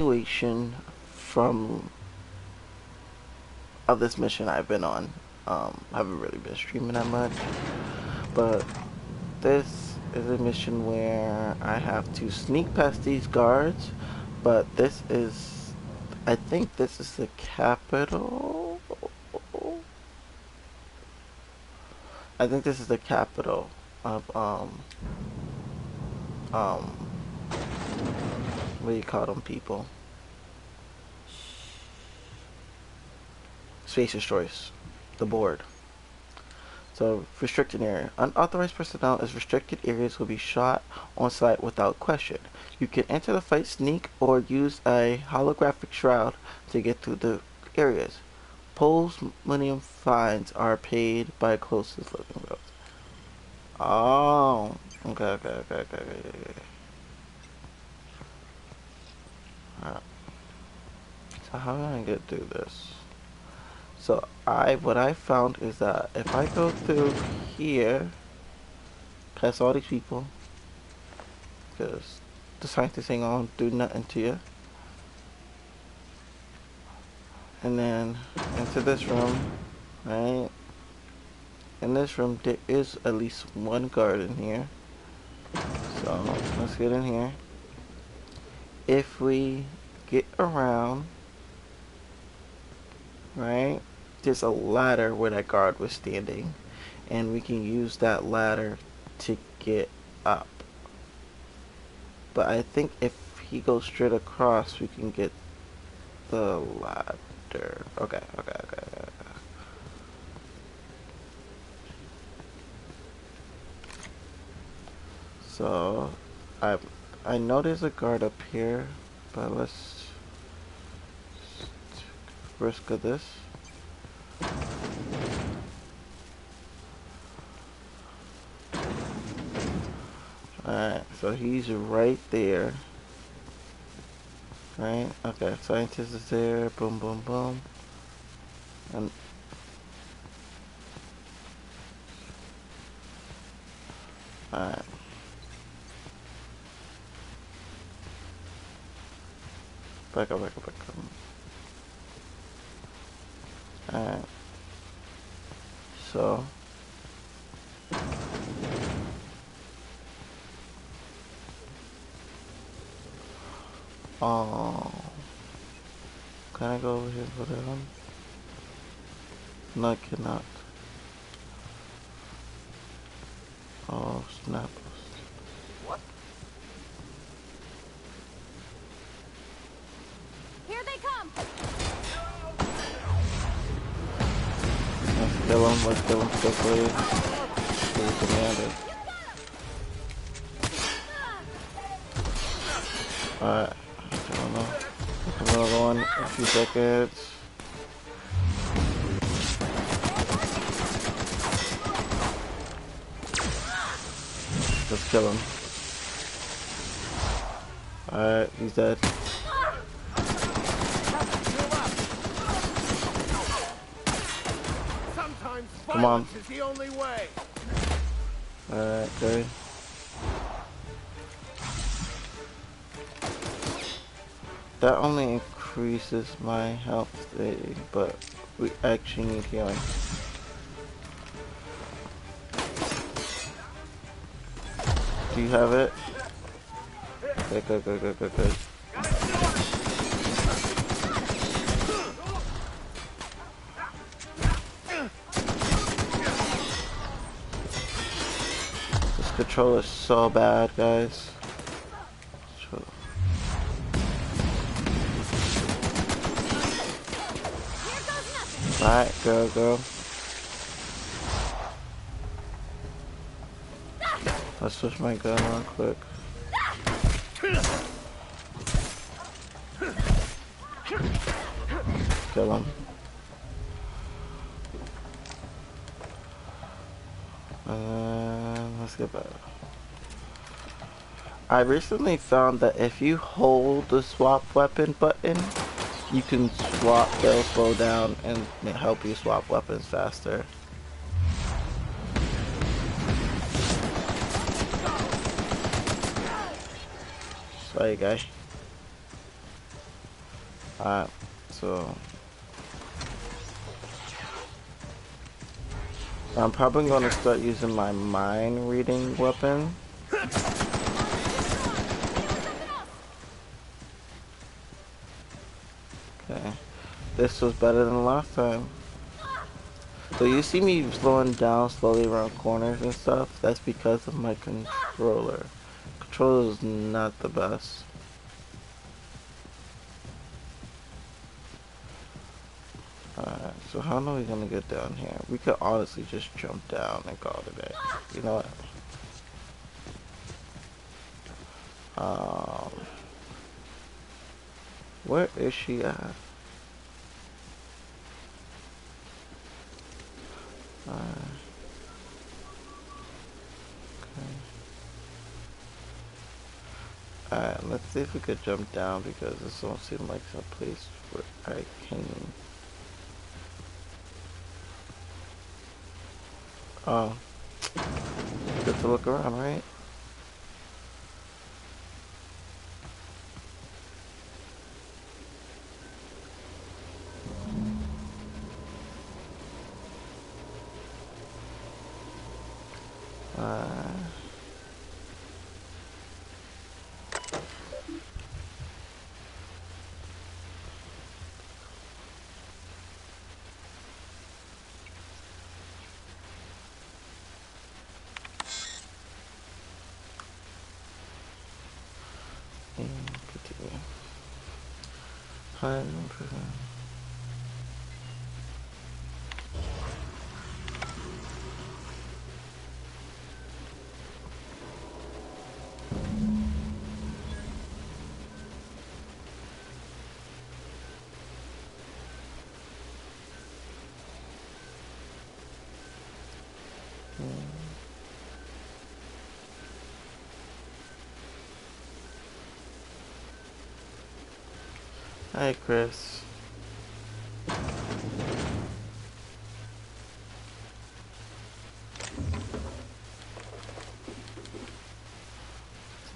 Continuation from of this mission I've been on. I haven't really been streaming that much, but this is a mission where I have to sneak past these guards, but this is, I think this is the capital. I think this is the capital of, um, what do you call them people? Space Destroyers, the board. So, restricted area. Unauthorized personnel in restricted areas will be shot on sight without question. You can enter the fight, sneak, or use a holographic shroud to get through the areas. Post-millennium fines are paid by closest living relative. Oh, okay. Alright. So how am I gonna get through this? So what I found is that if I go through here, past all these people, because the scientists ain't gonna do nothing to you, and then into this room, right? In this room, there is at least one guard in here. So let's get in here. If we get around, right? There's a ladder where that guard was standing, and we can use that ladder to get up. But I think if he goes straight across, we can get the ladder. Okay. So I know there's a guard up here, but let's risk of this. Alright, so he's right there. Right? Okay, scientist is there. Boom. And alright. Back up. Alright. So can I go over here for that one? No, I cannot. Oh, snap. What? Here they come. Let's kill him quickly. He commanded. Alright, I don't know. Another one in a few seconds. Let's kill him. Alright, he's dead. Come on. Is the only way. Alright, good. That only increases my health thing, but we actually need healing. Do you have it? Okay, good. This controller is so bad, guys. Alright, go. Let's switch my gun real quick. Kill him. Let's get back. I recently found that if you hold the swap weapon button, you can swap, they'll slow down and help you swap weapons faster. Sorry, guy. Alright, so I'm probably going to start using my mind reading weapon. Okay, this was better than last time. So you see me slowing down slowly around corners and stuff, that's because of my controller. Controller is not the best. Alright, so how are we gonna get down here? We could honestly just jump down and call it a day. You know what? Where is she at? Alright, let's see if we could jump down because this don't seem like some place where I can. Oh, good to look around, right? And continue. Hide and prevent. Hi, Chris.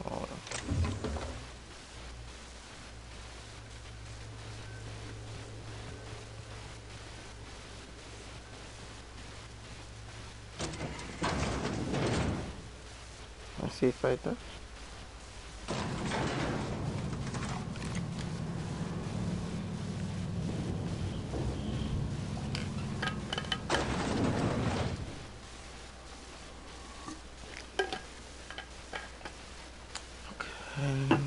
Oh. I see fighter. Okay.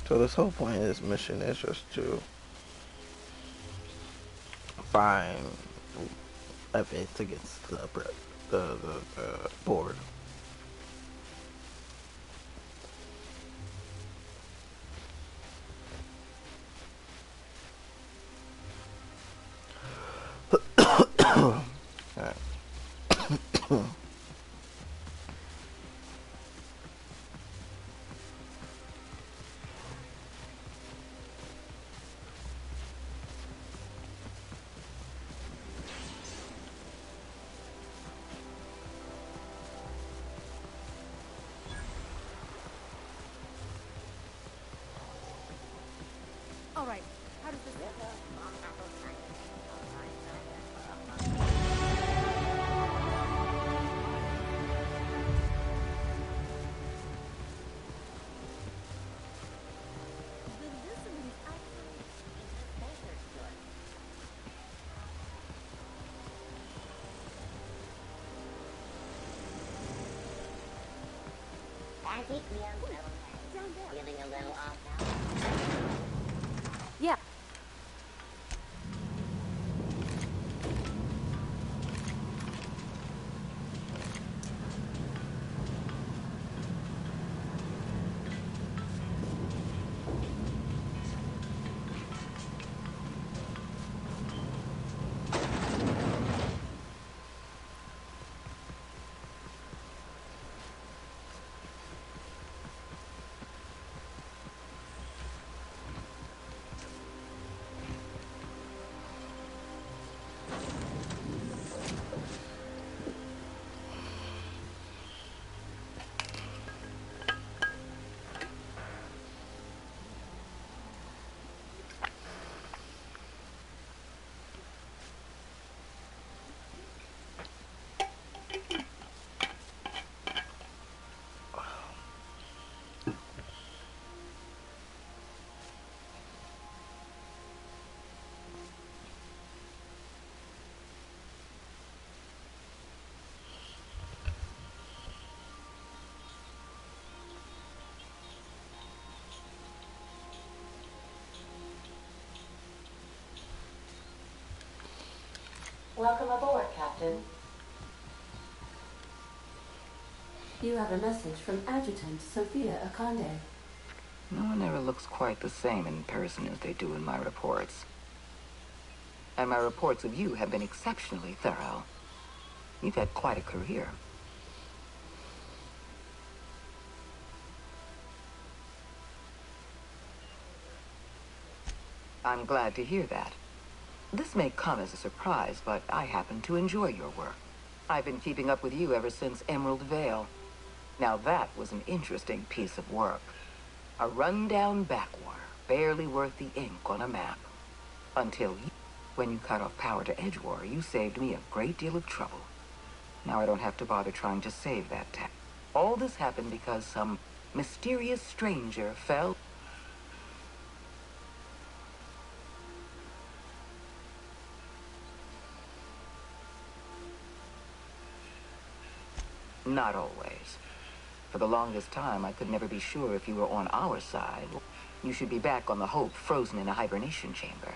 So this whole point of this mission is just to find evidence against the board. Alright. All right. How does this work? The listening is actually closer to it. Down there. Feeling a little off now? Yeah. Welcome aboard, Captain. You have a message from Adjutant Sophia Akande. No one ever looks quite the same in person as they do in my reports. And my reports of you have been exceptionally thorough. You've had quite a career. I'm glad to hear that. This may come as a surprise, but I happen to enjoy your work. I've been keeping up with you ever since Emerald Vale. Now that was an interesting piece of work. A run-down backwater, barely worth the ink on a map. Until you, when you cut off power to Edgewater, you saved me a great deal of trouble. Now I don't have to bother trying to save that tech. All this happened because some mysterious stranger fell. Not always. For the longest time, I could never be sure if you were on our side. You should be back on the Hope, frozen in a hibernation chamber.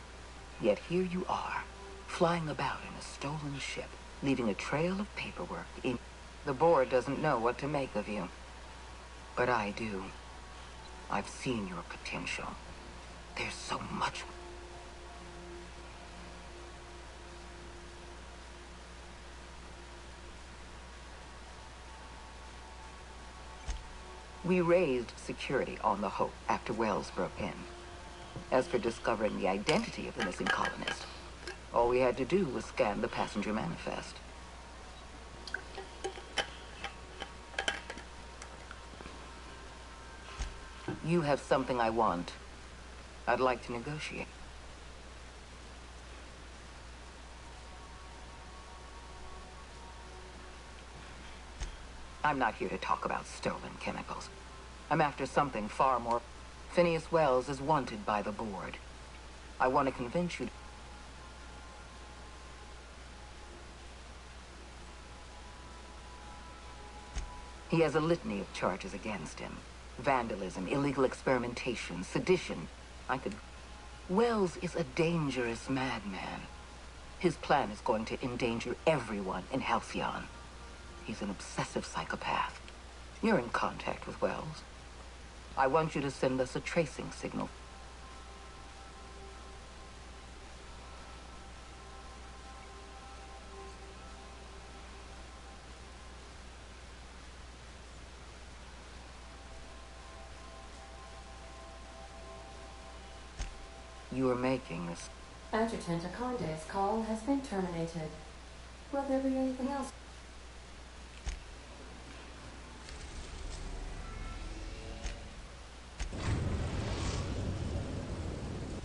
Yet here you are, flying about in a stolen ship, leaving a trail of paperwork in... The board doesn't know what to make of you. But I do. I've seen your potential. There's so much... We raised security on the Hope after Wells broke in. As for discovering the identity of the missing colonist, all we had to do was scan the passenger manifest. You have something I want. I'd like to negotiate. I'm not here to talk about stolen chemicals. I'm after something far more. Phineas Wells is wanted by the board. I want to convince you. He has a litany of charges against him. Vandalism, illegal experimentation, sedition. I could... Wells is a dangerous madman. His plan is going to endanger everyone in Halcyon. He's an obsessive psychopath. You're in contact with Wells. I want you to send us a tracing signal. You are making this. Adjutant Akande's call has been terminated. Will there be anything else?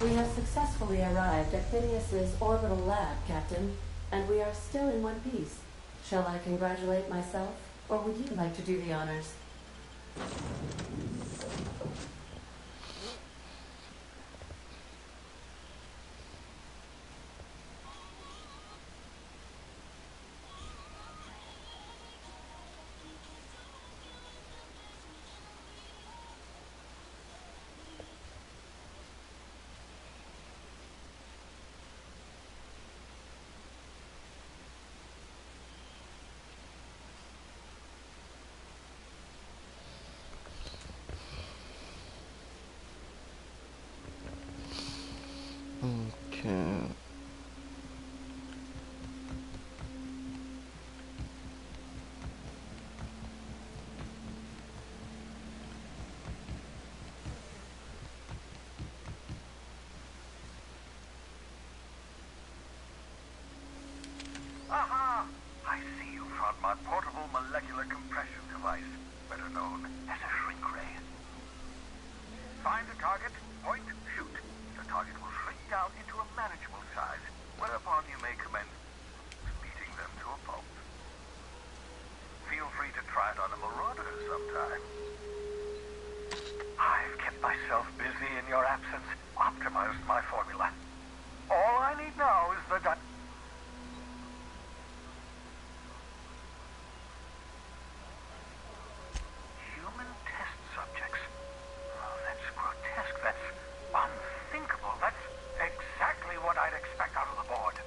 We have successfully arrived at Phineas's orbital lab, Captain, and we are still in one piece. Shall I congratulate myself, or would you like to do the honors? Okay. Aha! I see you found my portable molecular compression device, better known as a shrink ray. Find a target, point, shoot. The target will shrink down into a manageable size, whereupon you may commence beating them to a pulp. Feel free to try it on a marauder sometime. I've kept myself busy in your absence, optimized my formula. All I need now is the human test subjects. Oh, that's grotesque. That's unthinkable. That's exactly what I'd expect out of the board.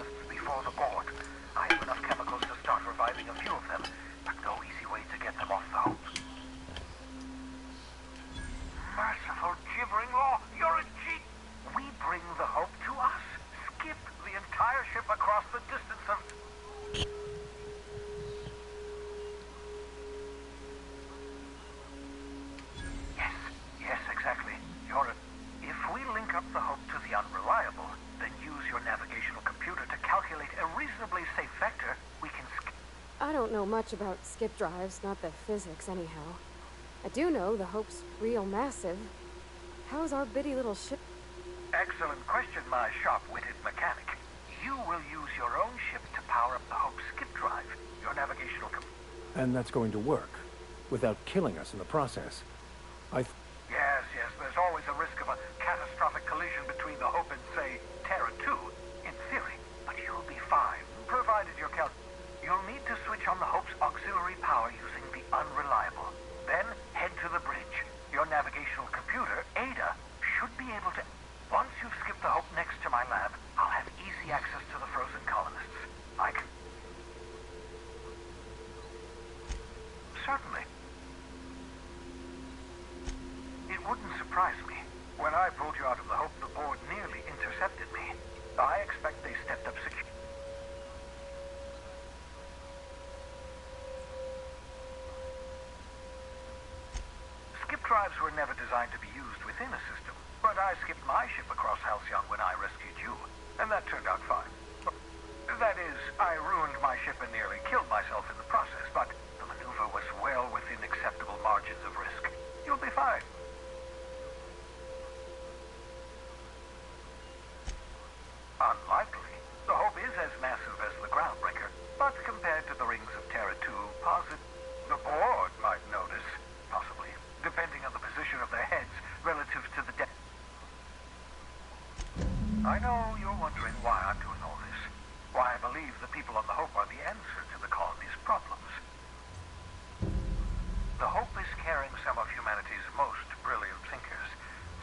colonists before the board. I have enough chemicals to start reviving a few of them, but no easy way to get them off the Hope. Merciful gibbering law, you're a cheat! We bring the Hope to us. Skip the entire ship across the distance of... Yes, exactly. If we link up the Hope to the Unreliable, then use your navigational computer to calculate a reasonably safe vector, we can I don't know much about skip drives, not the physics anyhow. I do know the Hope's real massive. How's our bitty little ship? Excellent question, my sharp-witted mechanic. You will use your own ship to power up the Hope's skip drive. Your navigational And that's going to work, without killing us in the process. Yes, there's always a risk of a catastrophic collision between the Hope and, say, Terra 2, in theory. But you'll be fine, provided you'll need to switch on the Hope's auxiliary power using the Unreliable. Then head to the bridge. Your navigational computer, Ada, should be able to... Once you've skipped the Hope next to my lab, I'll have easy access to the frozen colonists. I can... Certainly. It wouldn't surprise me. When I pulled you out of the Hope, the board nearly intercepted me. I expect they stepped up security. Skip drives were never designed to be used within a system, but I skipped my ship across Halcyon when I rescued you, and that turned out fine. That is, I ruined my ship and nearly killed myself in the process, but the maneuver was well within acceptable margins of risk. You'll be fine. Unlikely. The Hope is as massive as the Groundbreaker, but compared to the rings of Terra 2, the board might notice, possibly, depending on the position of their heads relative to the depth. I know you're wondering why I'm doing all this. Why I believe the people on the Hope are the answer to the colony's problems. The Hope is carrying some of humanity's most brilliant thinkers,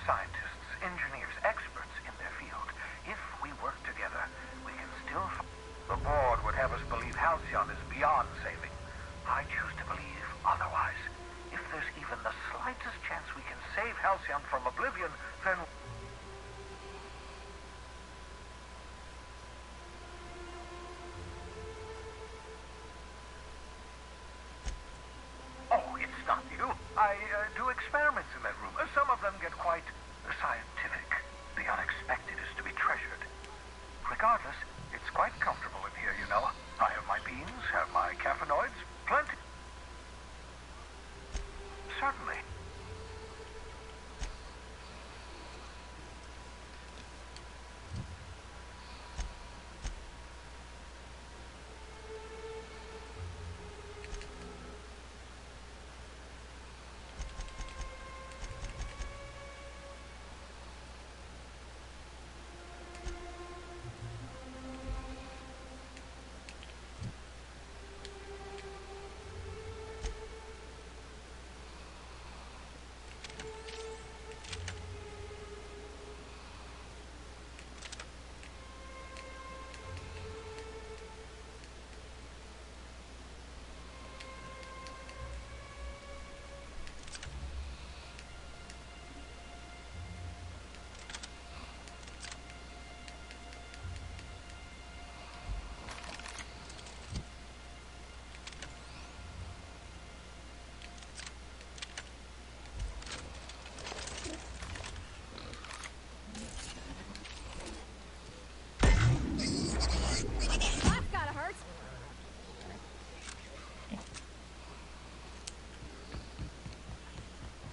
scientists, engineers, experts in their field. If we work together, we can still... The board would have us believe Halcyon is beyond saving. I choose to believe otherwise. If there's even the slightest chance we can save Halcyon from oblivion, then... Oh, it's not you. I do experiments in that room. Some of them get quite scientific. The unexpected is to be treasured. Regardless, it's quite comfortable in here, you know. I have my beans, have my caffeinoids, plenty. Certainly.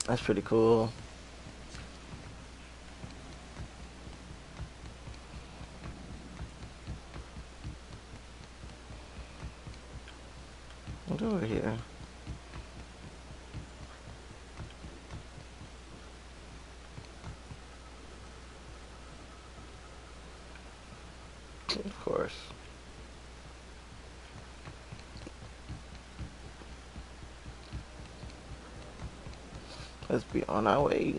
That's pretty cool. What's over here? Of course. Let's be on our way.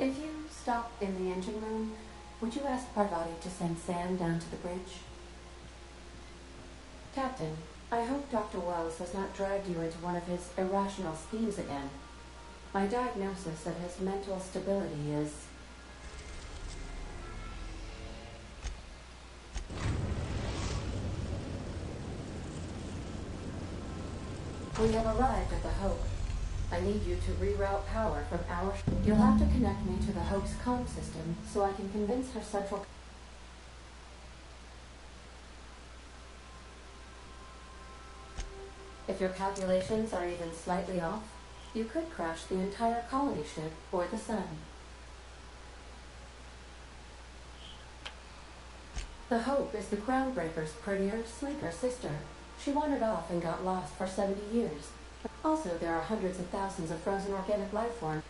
If you stop in the engine room, would you ask Parvati to send Sam down to the bridge? Captain, I hope Dr. Wells has not dragged you into one of his irrational schemes again. My diagnosis of his mental stability is... We have arrived at the Hope. I need you to reroute power from our... You'll have to connect me to the Hope's comm system so I can convince her central... If your calculations are even slightly off, you could crash the entire colony ship or the sun. The Hope is the Groundbreaker's prettier, sleeker sister. She wandered off and got lost for 70 years. Also, there are hundreds of thousands of frozen organic life forms.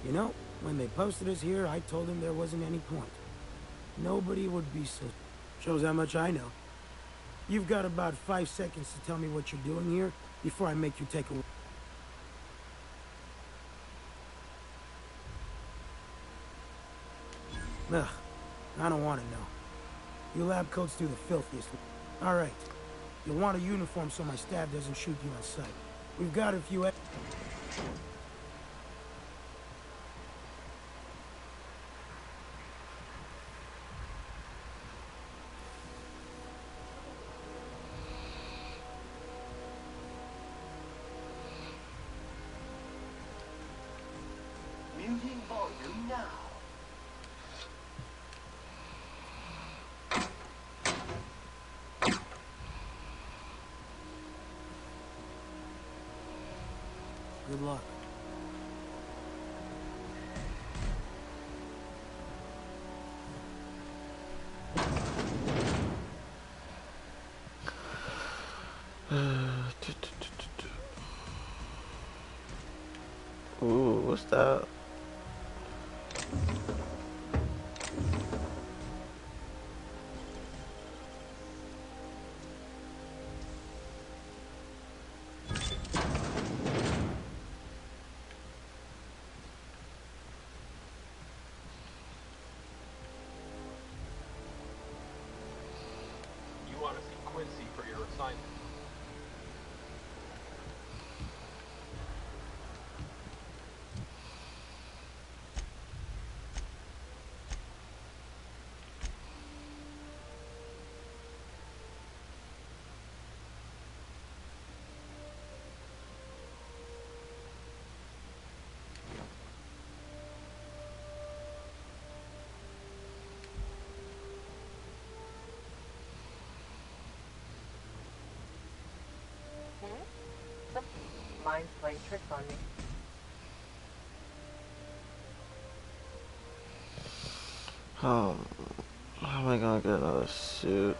You know, when they posted us here, I told them there wasn't any point. Nobody would be so... Shows how much I know. You've got about 5 seconds to tell me what you're doing here before I make you take a... Ugh, I don't want to know. You lab coats do the filthiest. All right. You'll want a uniform so my staff doesn't shoot you on sight. We've got a few... Muting volume now. Good luck. Ooh, what's that? You want to see Quincy for your assignment. mind's playing tricks on me. How am I gonna get another suit?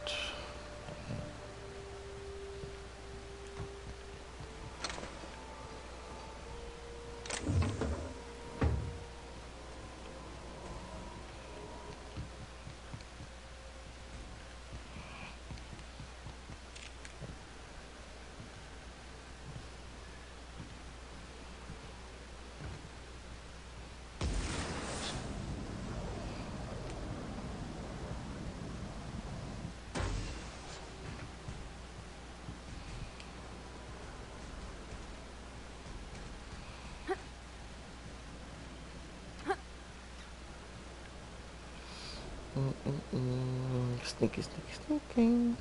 Sneaky, sneaky, sneaky.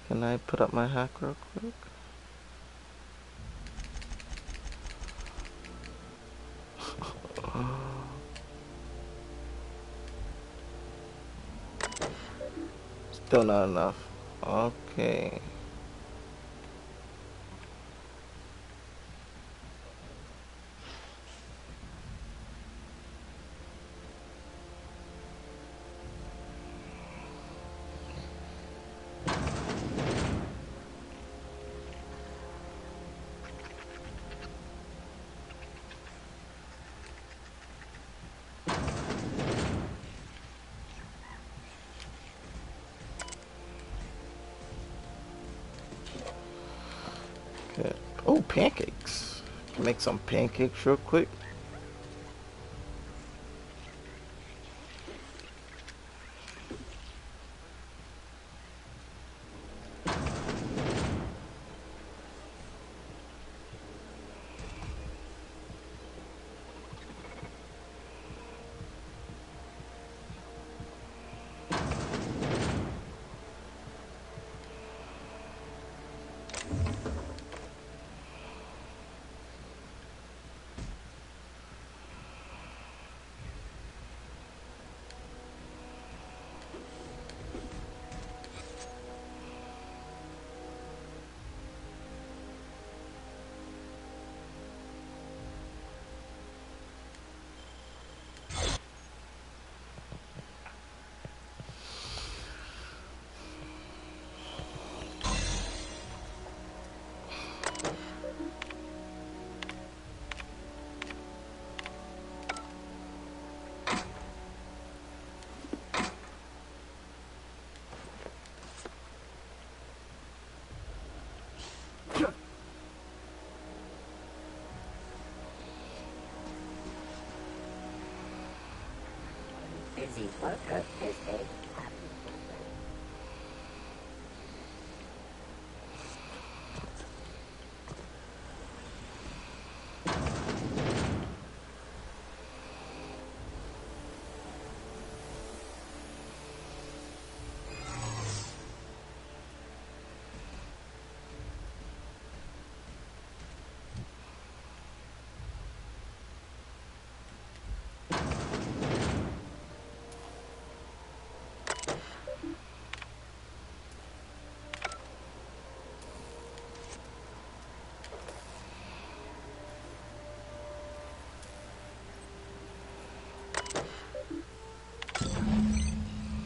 Can I put up my hack real quick? Still not enough. Okay. Okay. Oh, pancakes. Make some pancakes real quick. Busy worker is a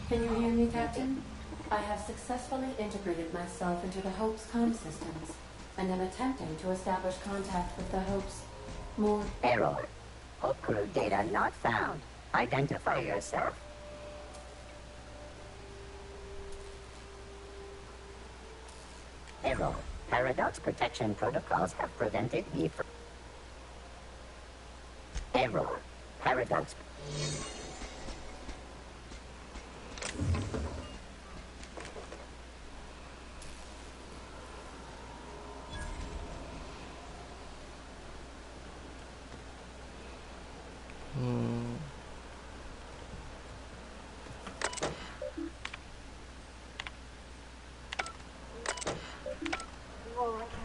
Can you hear me, Captain? I have successfully integrated myself into the Hope's comm systems, and am attempting to establish contact with the Hope's more... error. Hope crew data not found. Identify yourself. Error. Paradox protection protocols have prevented me from... Error. Paradox... You all right, Captain?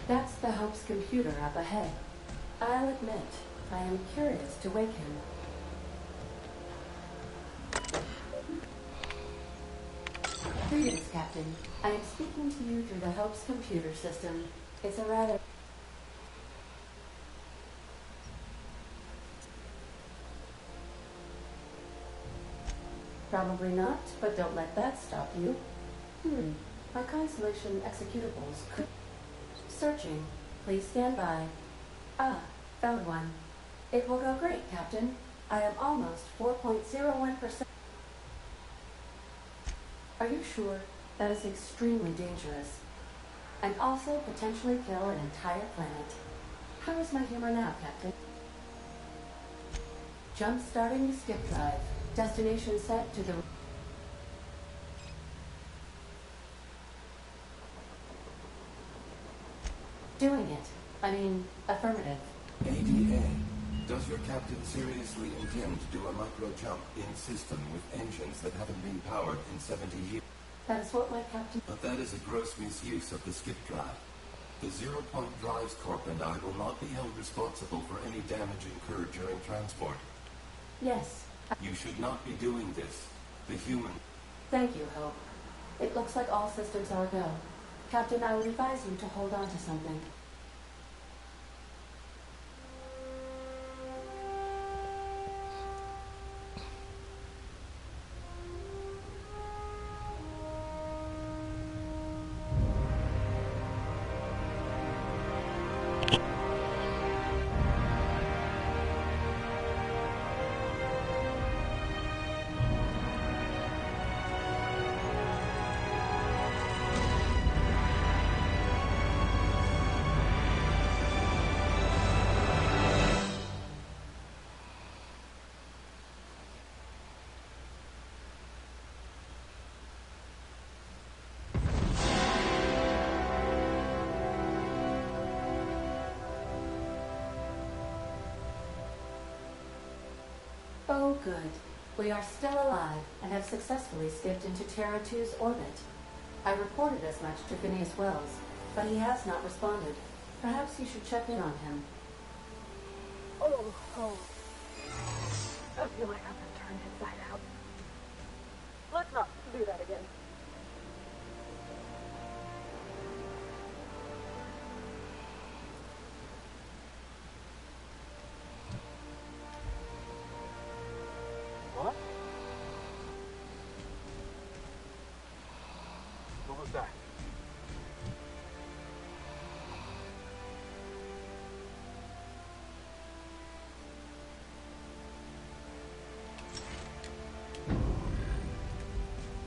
That's the Hope's computer up ahead. I'll admit, I am curious to wake him. Greetings, Captain. I am speaking to you through the Hope's computer system. It's a rather... Probably not, but don't let that stop you. My Constellation executables could... Searching. Please stand by. Ah, found one. It will go great, Captain. I am almost 4.01%. Are you sure? That is extremely dangerous. And also potentially kill an entire planet. How is my humor now, Captain? Jump starting the skip drive. Destination set to the... Doing it. I mean, affirmative. ADA, does your captain seriously intend to do a micro jump in system with engines that haven't been powered in 70 years? That is what my captain... But that is a gross misuse of the skip drive. The Zero Point Drives Corp and I will not be held responsible for any damage incurred during transport. Yes. You should not be doing this. The human... Thank you, Hope. It looks like all systems are go. Captain, I would advise you to hold on to something. Oh, good. We are still alive and have successfully skipped into Terra 2's orbit. I reported as much to Phineas Wells, but he has not responded. Perhaps you should check in on him. Oh. I feel like I've been turned inside out. Let's not do that again. What? What was that?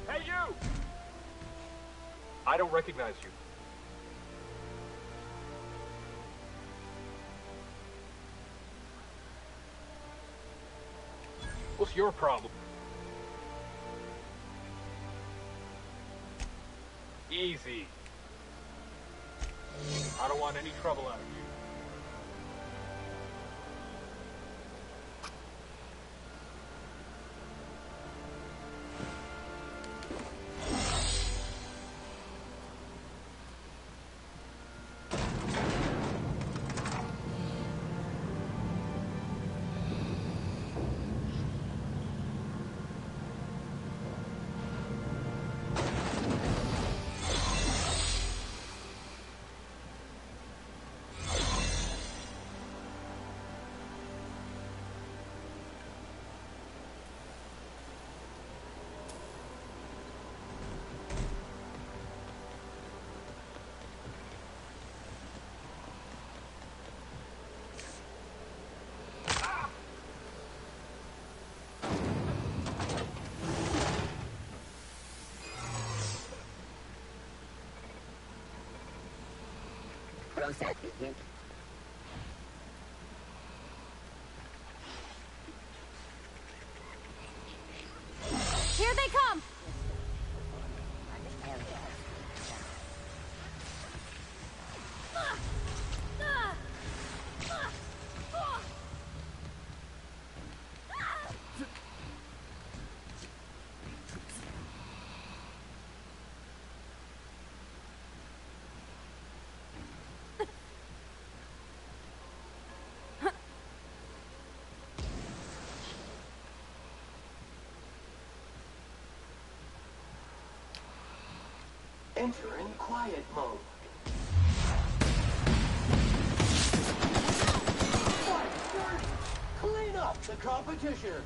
Hey, you! I don't recognize you. What's your problem? Easy. I don't want any trouble out of you. Process begin. Here they come! enter in quiet mode. Clean up the competition.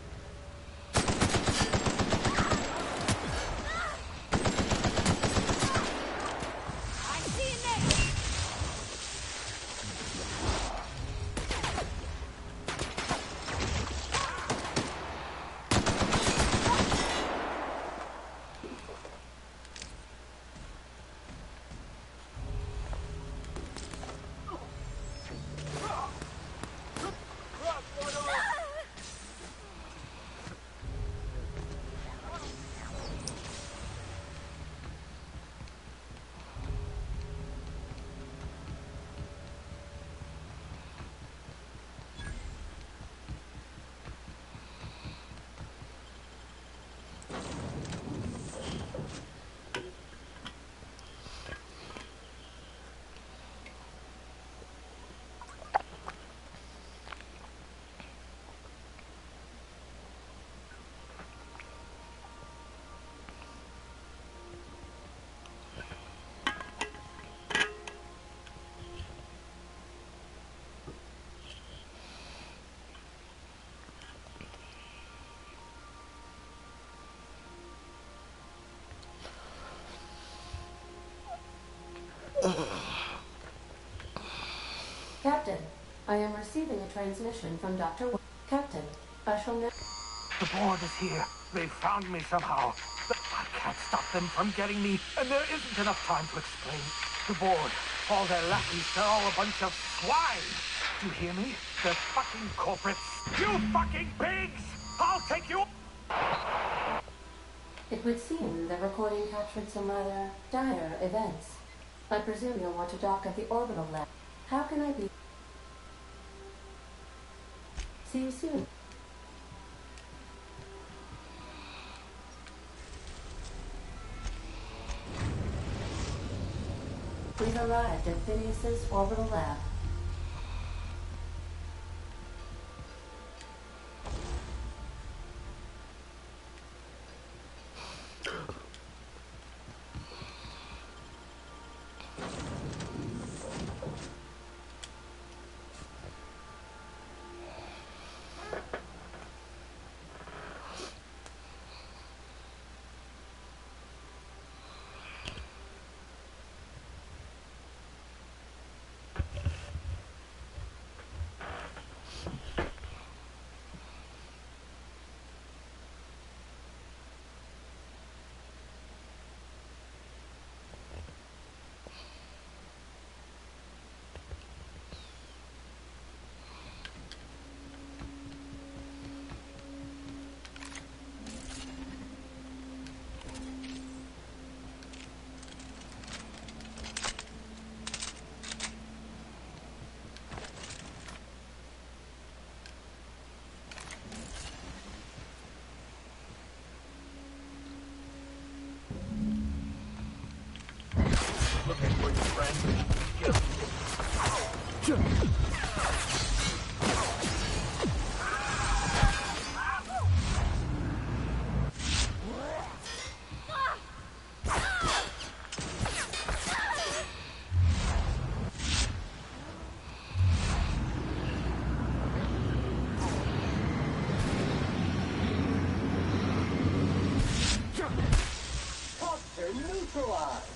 Captain, I am receiving a transmission from Dr. Captain, I shall now... The board is here. They found me somehow. I can't stop them from getting me, and there isn't enough time to explain. The board, all their lackeys, they're all a bunch of swine. Do you hear me? They're fucking corporates. You fucking pigs! I'll take you... It would seem the recording captured some rather dire events. I presume you'll want to dock at the orbital lab. How can I be... See you soon. We've arrived at Phineas's orbital lab. Looking for your friend. Toxin neutralized.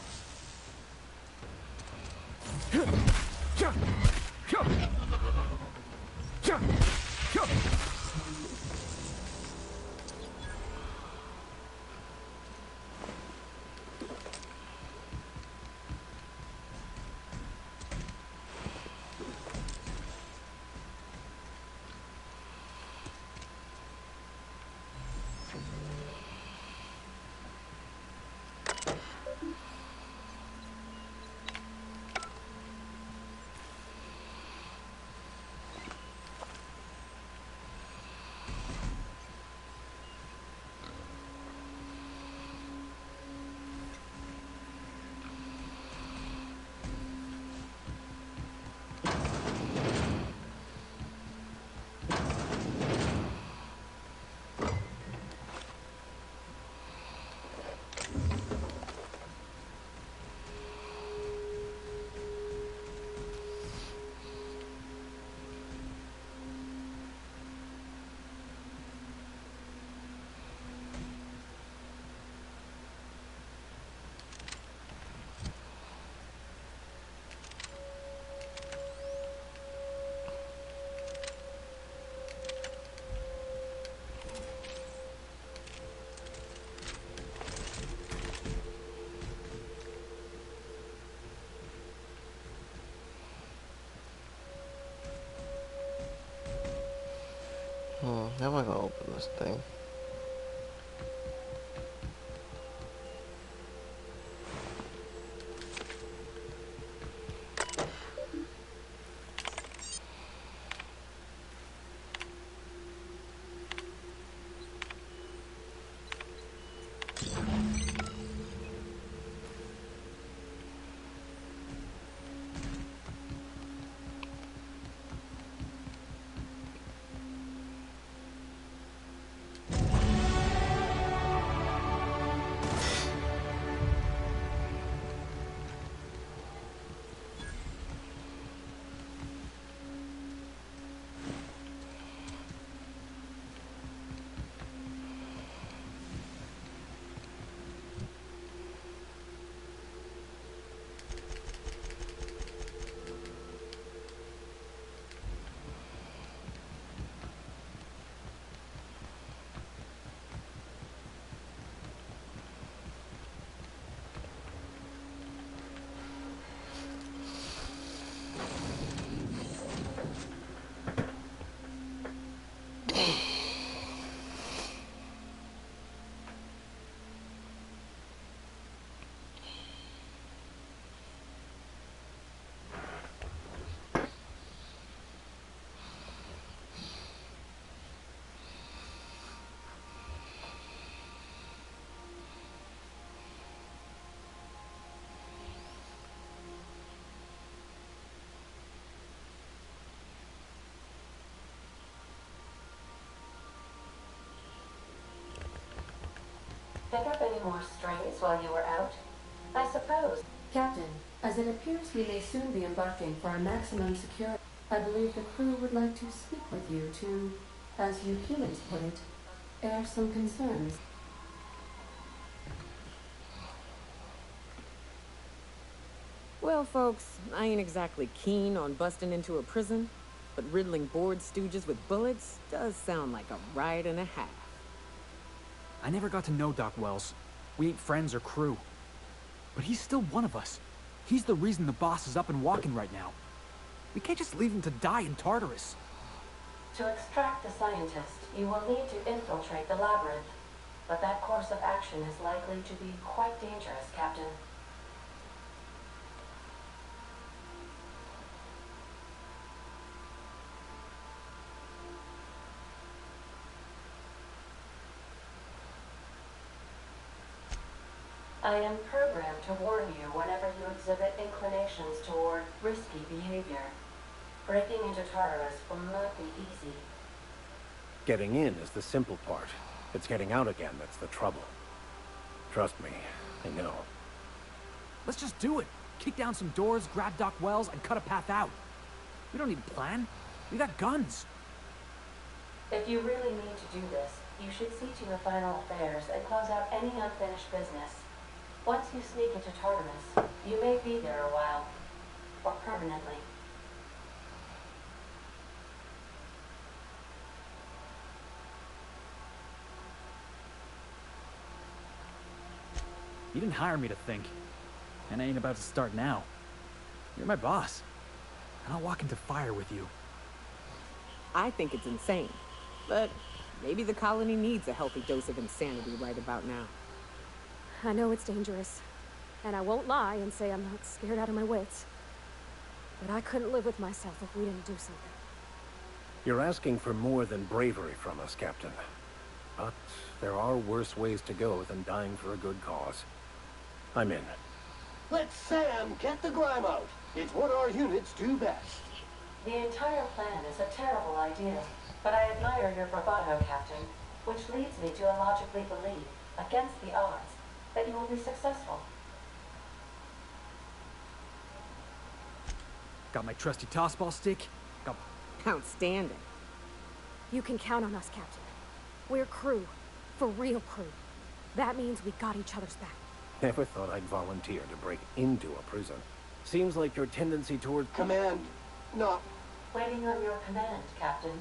this thing. Pick up any more strays while you were out? I suppose. Captain, as it appears we may soon be embarking for our maximum security, I believe the crew would like to speak with you to, as you humans put it, air some concerns. Well, folks, I ain't exactly keen on busting into a prison, but riddling bored stooges with bullets does sound like a ride and a half. I never got to know Doc Wells. We ain't friends or crew. But he's still one of us. He's the reason the boss is up and walking right now. We can't just leave him to die in Tartarus. To extract the scientist, you will need to infiltrate the labyrinth. But that course of action is likely to be quite dangerous, Captain. I am programmed to warn you whenever you exhibit inclinations toward risky behavior. Breaking into Tartarus will not be easy. Getting in is the simple part. It's getting out again that's the trouble. Trust me, I know. Let's just do it. Kick down some doors, grab Doc Wells, and cut a path out. We don't need a plan. We got guns. If you really need to do this, you should see to your final affairs and close out any unfinished business. Once you sneak into Tartarus, you may be there a while, or permanently. You didn't hire me to think. And I ain't about to start now. You're my boss. And I'll walk into fire with you. I think it's insane, but maybe the colony needs a healthy dose of insanity right about now. I know it's dangerous, and I won't lie and say I'm not scared out of my wits. But I couldn't live with myself if we didn't do something. You're asking for more than bravery from us, Captain. But there are worse ways to go than dying for a good cause. I'm in. Let Sam get the grime out. It's what our units do best. The entire plan is a terrible idea, but I admire your bravado, Captain, which leads me to illogically believe, against the odds, that you will be successful. Got my trusty tossball stick. Got... Outstanding. You can count on us, Captain. We're crew. For real crew. That means we got each other's back. Never thought I'd volunteer to break into a prison. Seems like your tendency toward... Command, not... Waiting on your command, Captain.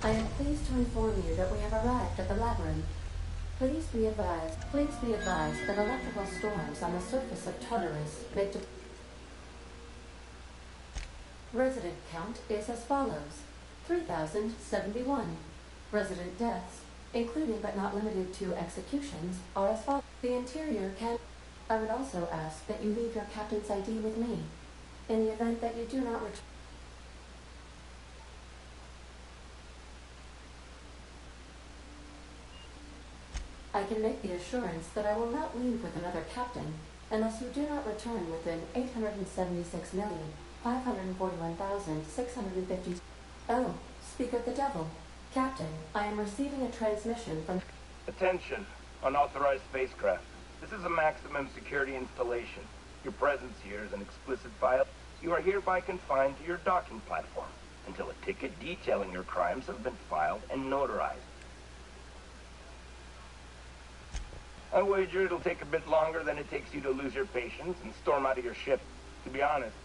I am pleased to inform you that we have arrived at the labyrinth. Please be advised that electrical storms on the surface of Tartarus make resident count is as follows: 3,071. Resident deaths, including but not limited to executions, are as follows. The interior can... I would also ask that you leave your captain's ID with me. In the event that you do not return... I can make the assurance that I will not leave with another captain unless you do not return within 876,541,650... Oh, speak of the devil. Captain, I am receiving a transmission from... Attention, unauthorized spacecraft. This is a maximum security installation. Your presence here is an explicit violation. You are hereby confined to your docking platform until a ticket detailing your crimes have been filed and notarized. I wager it'll take a bit longer than it takes you to lose your patience and storm out of your ship. To be honest,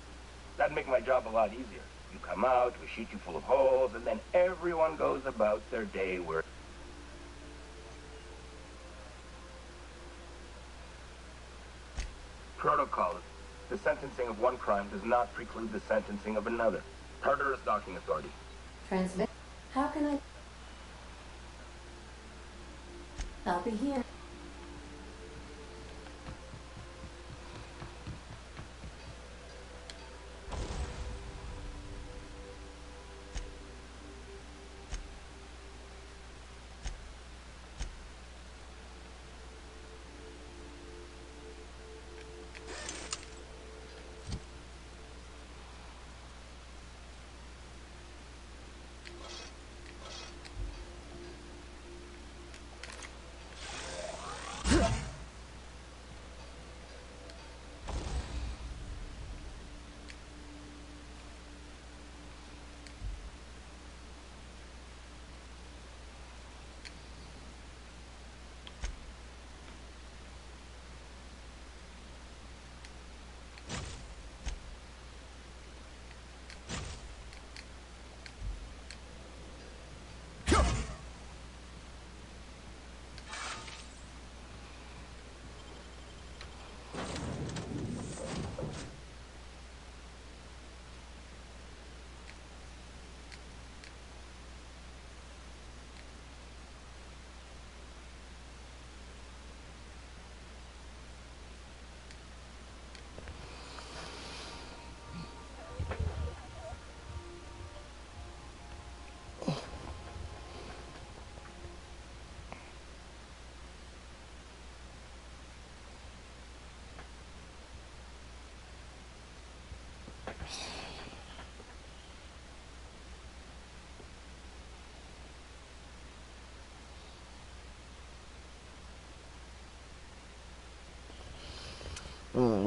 that'd make my job a lot easier. You come out, we shoot you full of holes, and then everyone goes about their day work. Protocol. The sentencing of one crime does not preclude the sentencing of another. Tartarus Docking Authority. Transmit. How can I... I'll be here.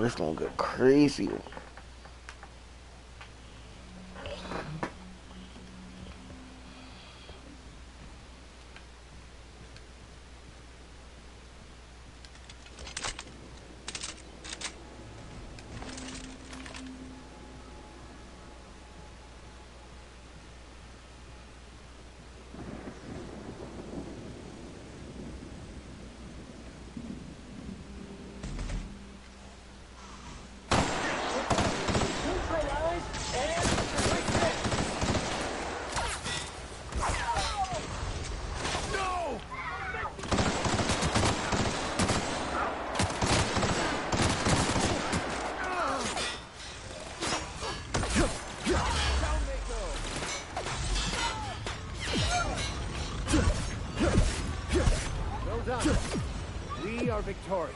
It's gonna get crazy. We are victorious.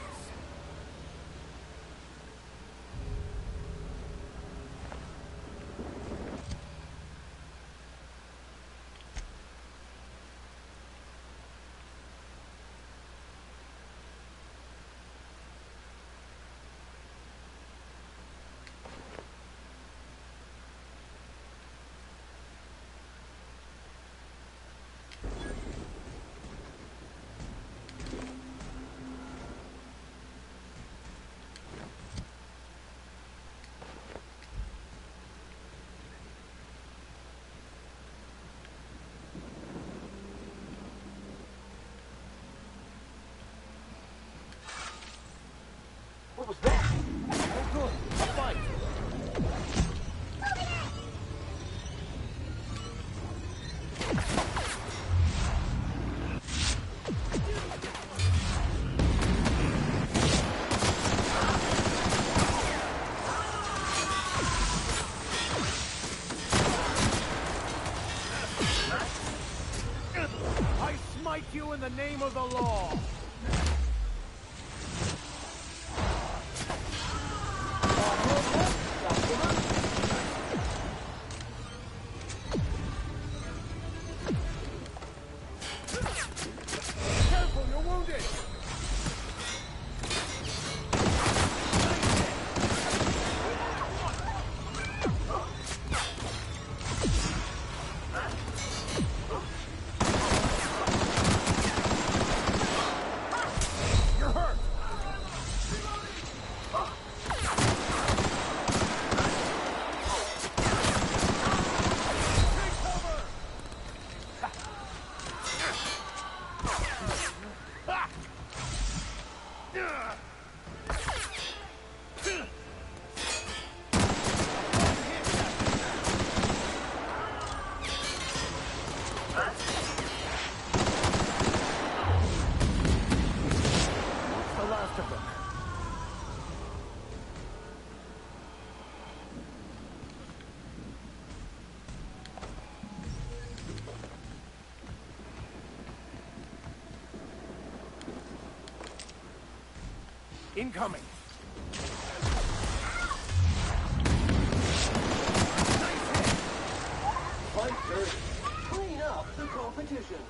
smite you in the name of the law. Careful, you're wounded. You're hurt. Take cover. The last of them. Incoming. Fight dirty. Clean up the competition.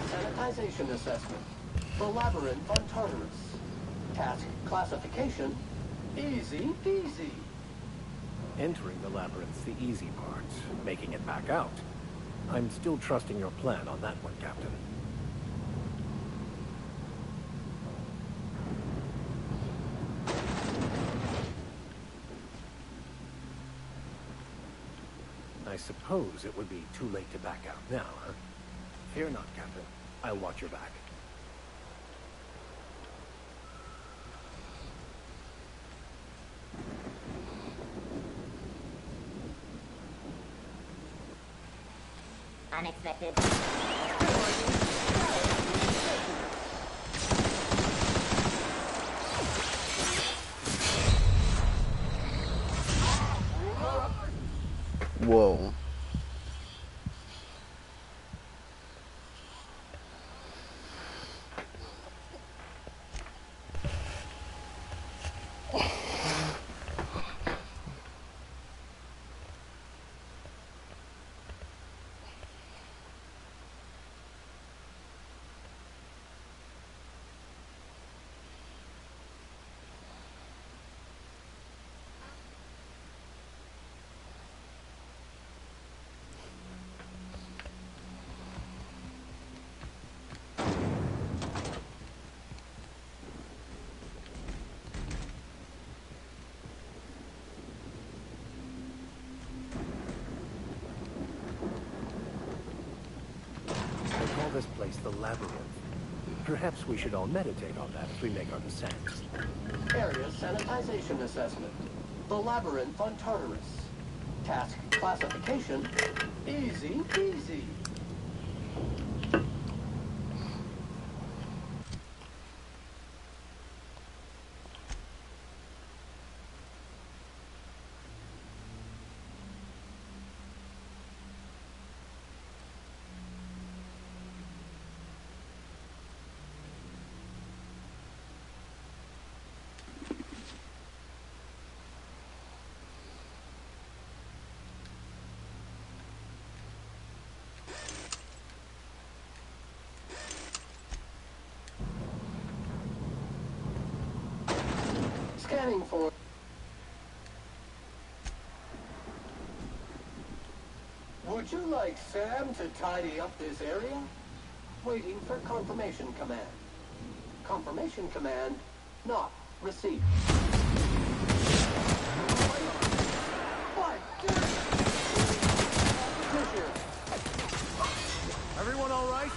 Sanitization assessment. The Labyrinth on Tartarus. Task classification. Easy peasy. Entering the labyrinth's the easy part. Making it back out. I'm still trusting your plan on that one, Captain. I suppose it would be too late to back out now, huh? Fear not, Captain. I'll watch your back. Unexpected. Whoa. This place the Labyrinth. Perhaps we should all meditate on that as we make our descent. Area sanitization assessment. The labyrinth on Tartarus. Task classification. Easy peasy. Scanning for... Would you like Sam to tidy up this area? Waiting for confirmation command. Confirmation command not received. Everyone all right?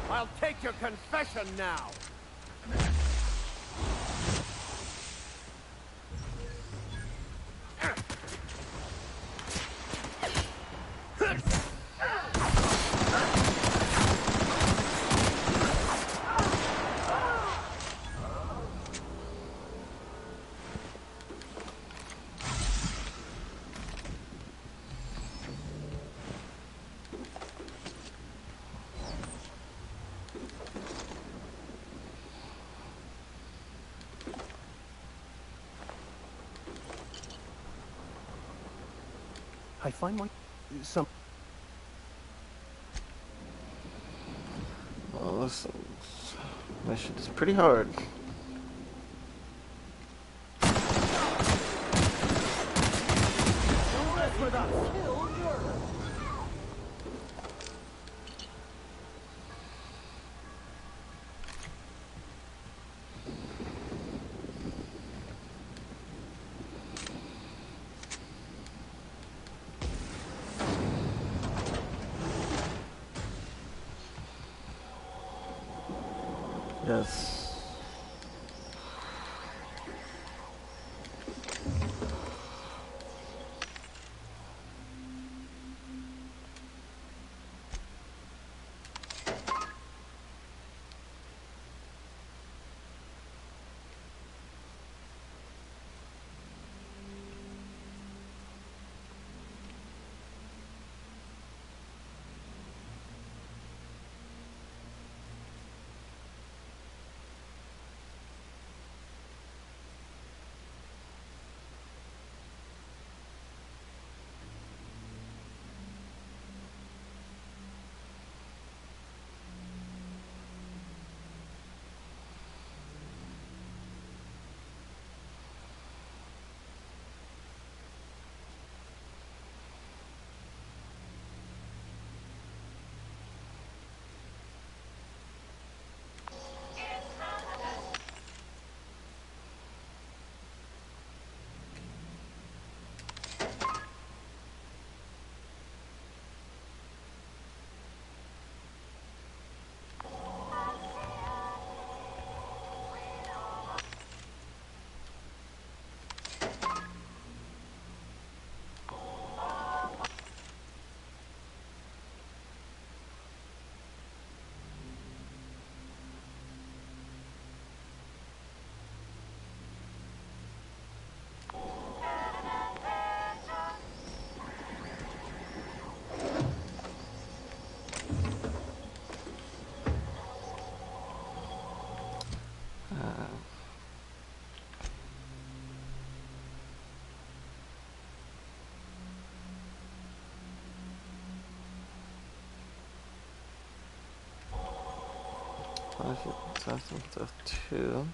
I'll take your confession now. I find some... Well, this mission is pretty hard. Yes. Substance of 2.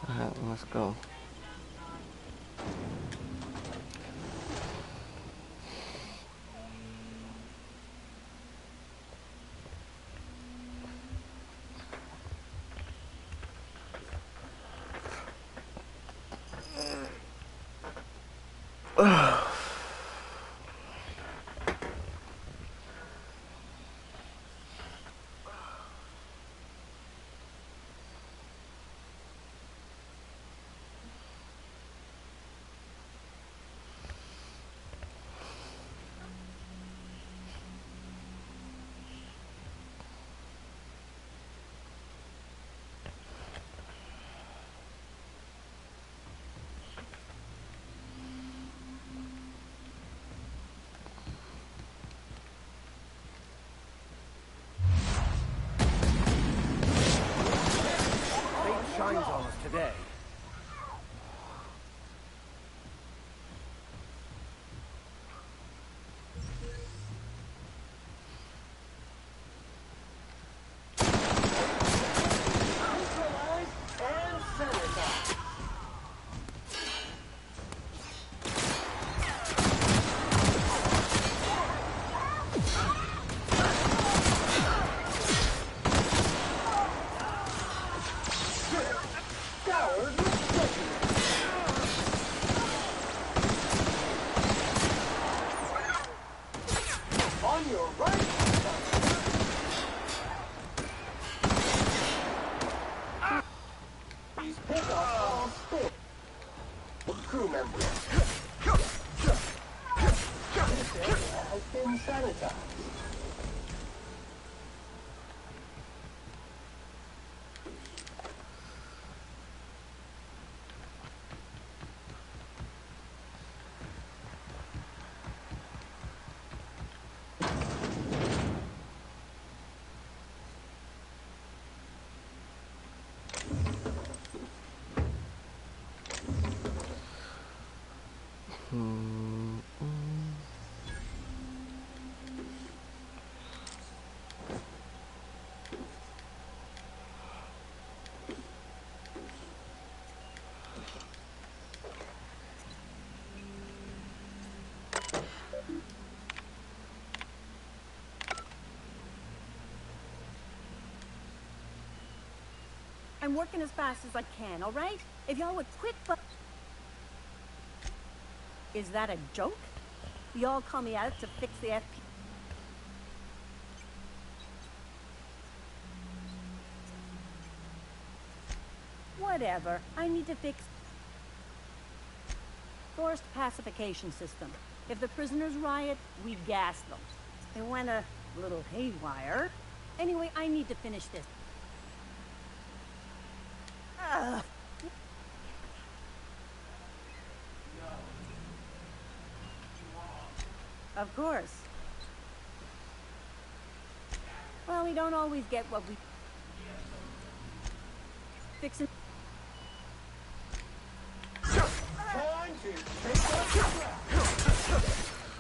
Alright, let's go. Fate shines on us today. Crew members. This area has been sanitized. I'm working as fast as I can, all right? If y'all would quit Is that a joke? Y'all call me out to fix the FP... Whatever. I need to fix... Forced pacification system. If the prisoners riot, we gas them. It went a little haywire. Anyway, I need to finish this. Of course. Well, we don't always get what we... Fixin'... Time to take up the track.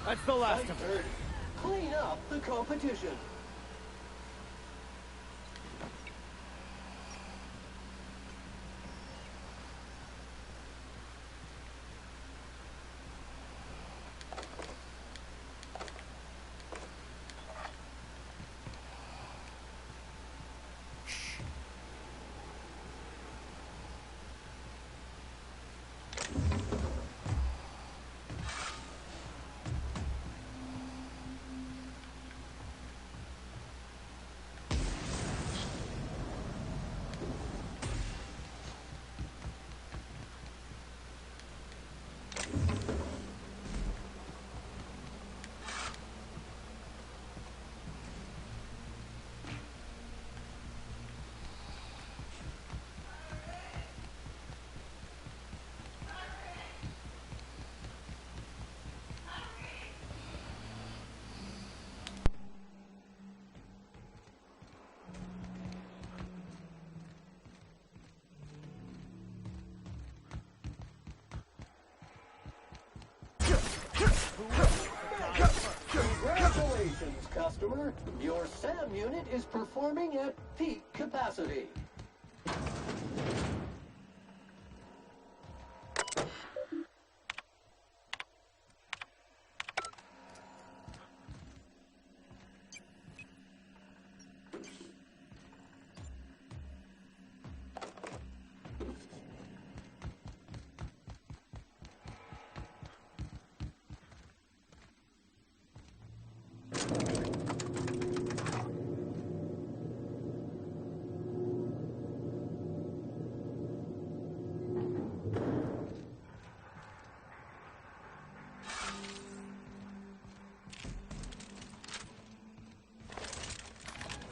That's the last of it. Clean up the competition. Congratulations, customer. Your SAM unit is performing at peak capacity.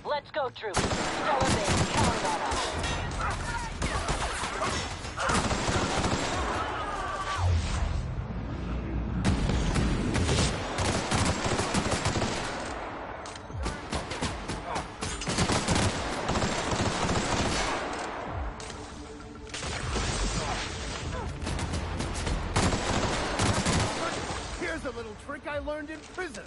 Let's go, troops. Stellar Base, count on us. Here's a little trick I learned in prison.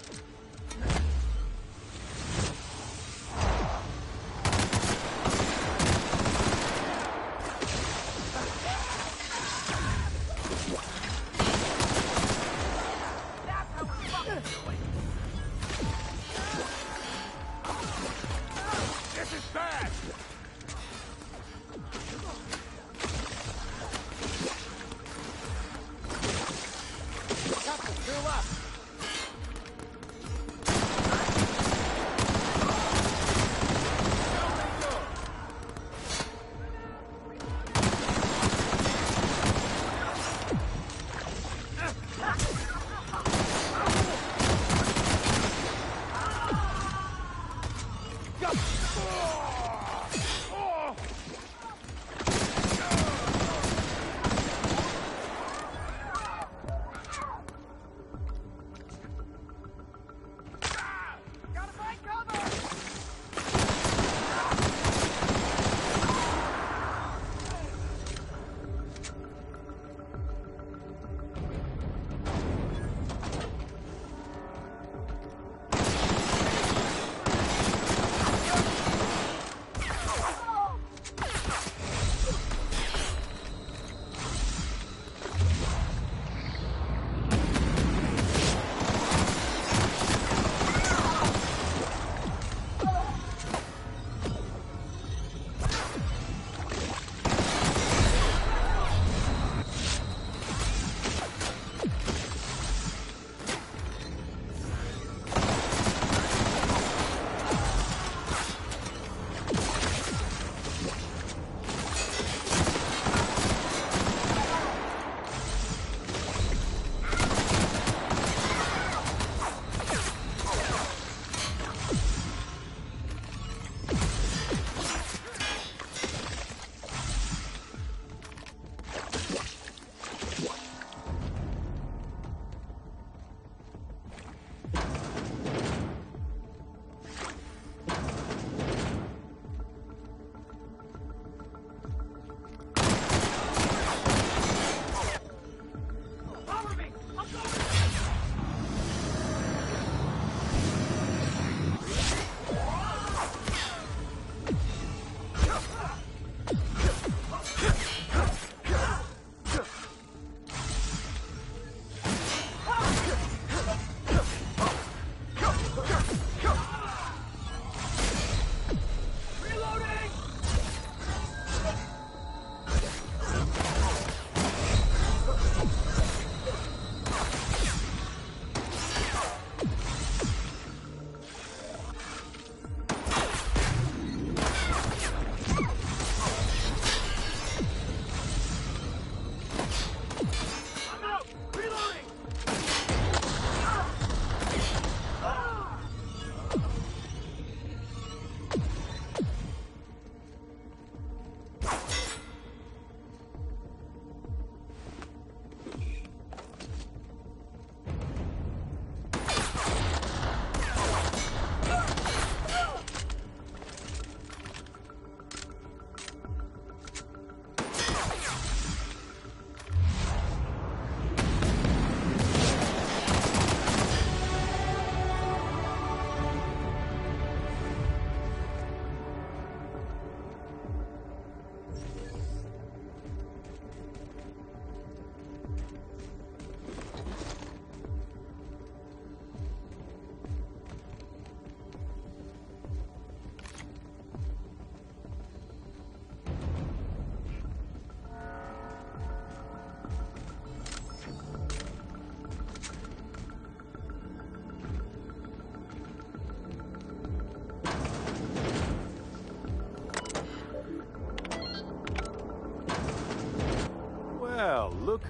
This is bad! Captain, to your left!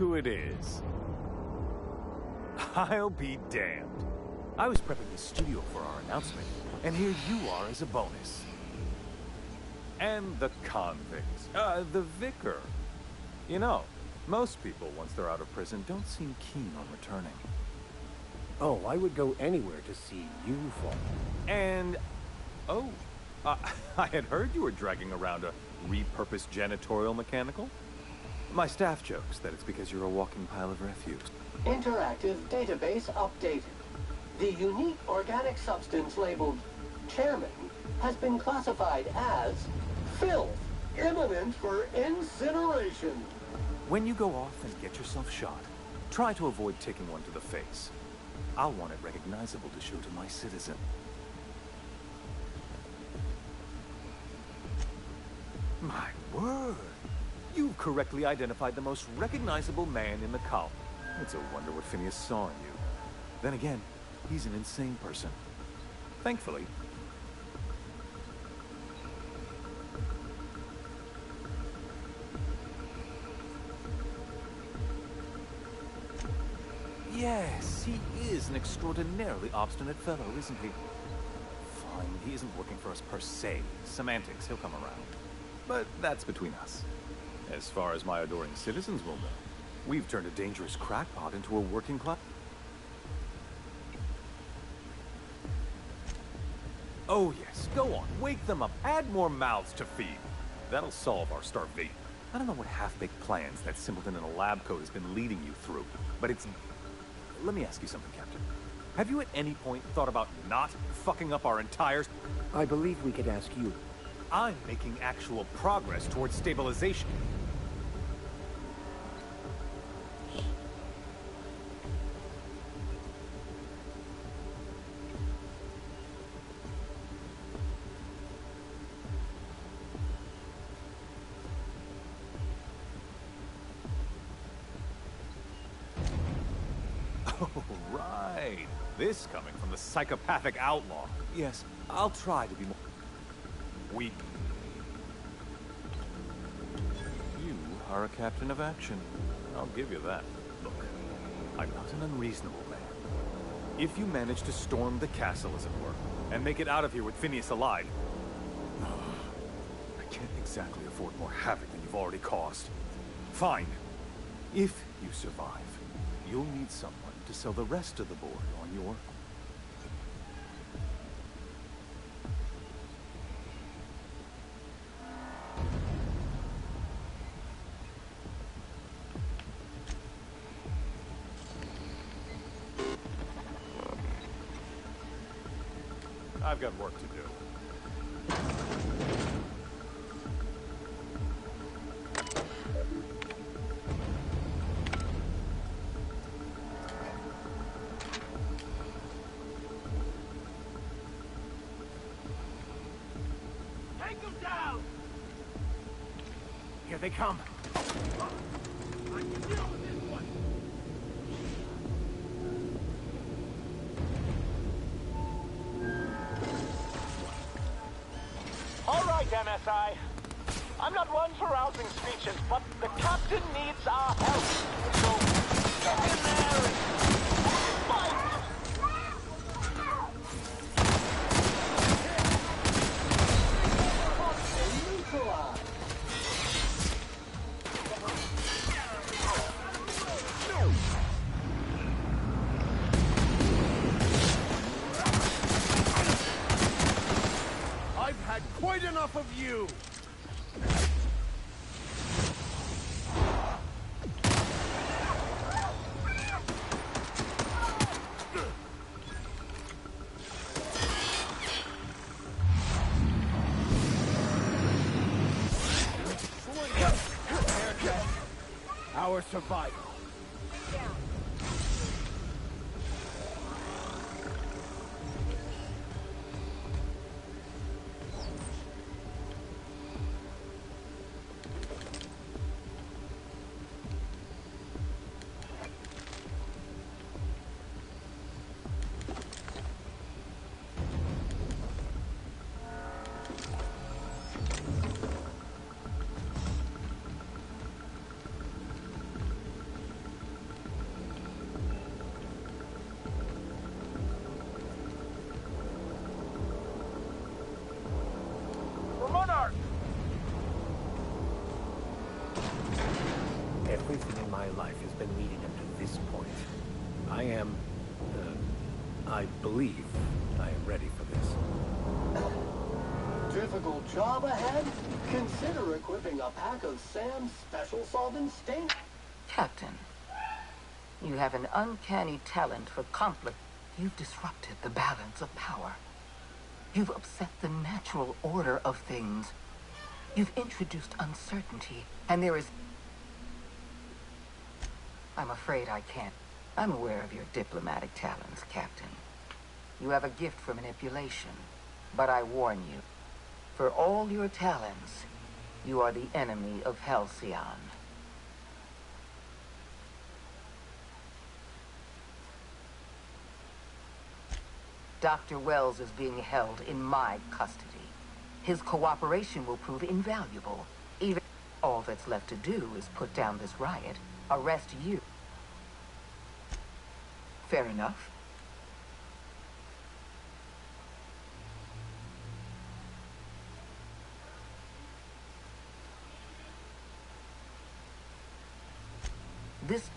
who it is. I'll be damned. I was prepping the studio for our announcement, and here you are as a bonus. And the convict, the vicar. You know, most people, once they're out of prison, don't seem keen on returning. Oh, I would go anywhere to see you fall. And, I had heard you were dragging around a repurposed janitorial mechanical. My staff jokes that it's because you're a walking pile of refuse. Interactive database updated. The unique organic substance labeled Chairman has been classified as filth, imminent for incineration. When you go off and get yourself shot, try to avoid taking one to the face. I'll want it recognizable to show to my citizen. My word! You've correctly identified the most recognizable man in the colony. It's a wonder what Phineas saw in you. Then again, he's an insane person. Thankfully. Yes, he is an extraordinarily obstinate fellow, isn't he? Fine, he isn't working for us per se. Semantics, he'll come around. But that's between us. As far as my adoring citizens will know, we've turned a dangerous crackpot into a working class. Oh yes, go on, wake them up, add more mouths to feed. That'll solve our starvation. I don't know what half-baked plans that simpleton in a lab coat has been leading you through, but it's... Let me ask you something, Captain. Have you at any point thought about not fucking up our entire... I believe we could ask you. I'm making actual progress towards stabilization. Oh, right. This coming from the psychopathic outlaw. Yes, I'll try to be more... You are a captain of action. I'll give you that. Look, I'm not an unreasonable man. If you manage to storm the castle, as it were, and make it out of here with Phineas alive, I can't exactly afford more havoc than you've already caused. Fine. If you survive, you'll need someone to sell the rest of the board on your... I've got work to do. Take them down! Here they come. I can deal with this one. All right, MSI. I'm not one for rousing speeches, but the captain needs our help. So get in there and fight! I've had quite enough of you! Our survival. I believe I am ready for this. Difficult job ahead? Consider equipping a pack of Sam's special solvent stain. Captain, you have an uncanny talent for conflict. You've disrupted the balance of power. You've upset the natural order of things. You've introduced uncertainty, and there is... I'm afraid I can't. I'm aware of your diplomatic talents, Captain. You have a gift for manipulation, but I warn you, for all your talents, you are the enemy of Halcyon. Dr. Wells is being held in my custody. His cooperation will prove invaluable. Even all that's left to do is put down this riot, arrest you. Fair enough. This...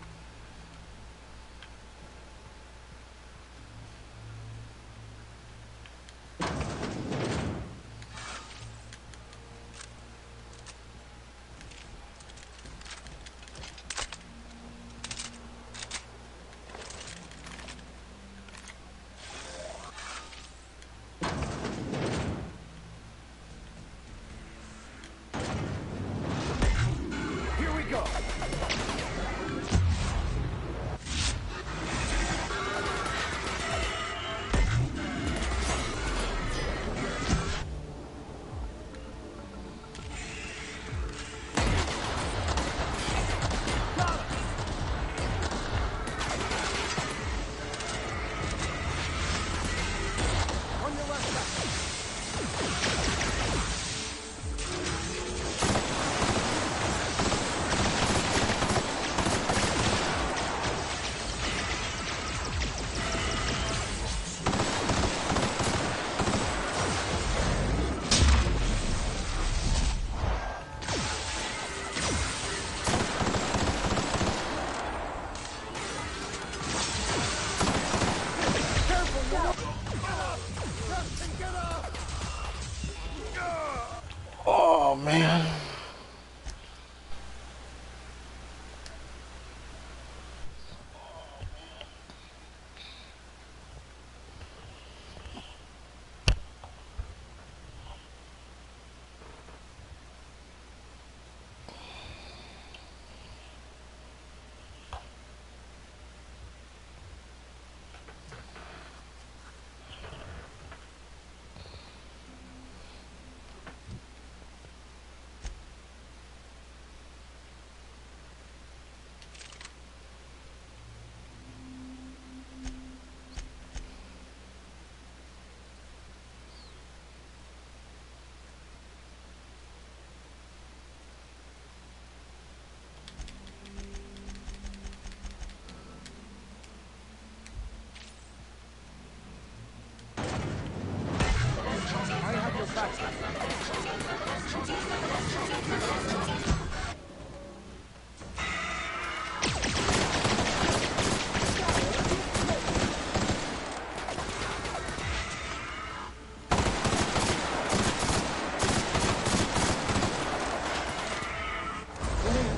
Oh man.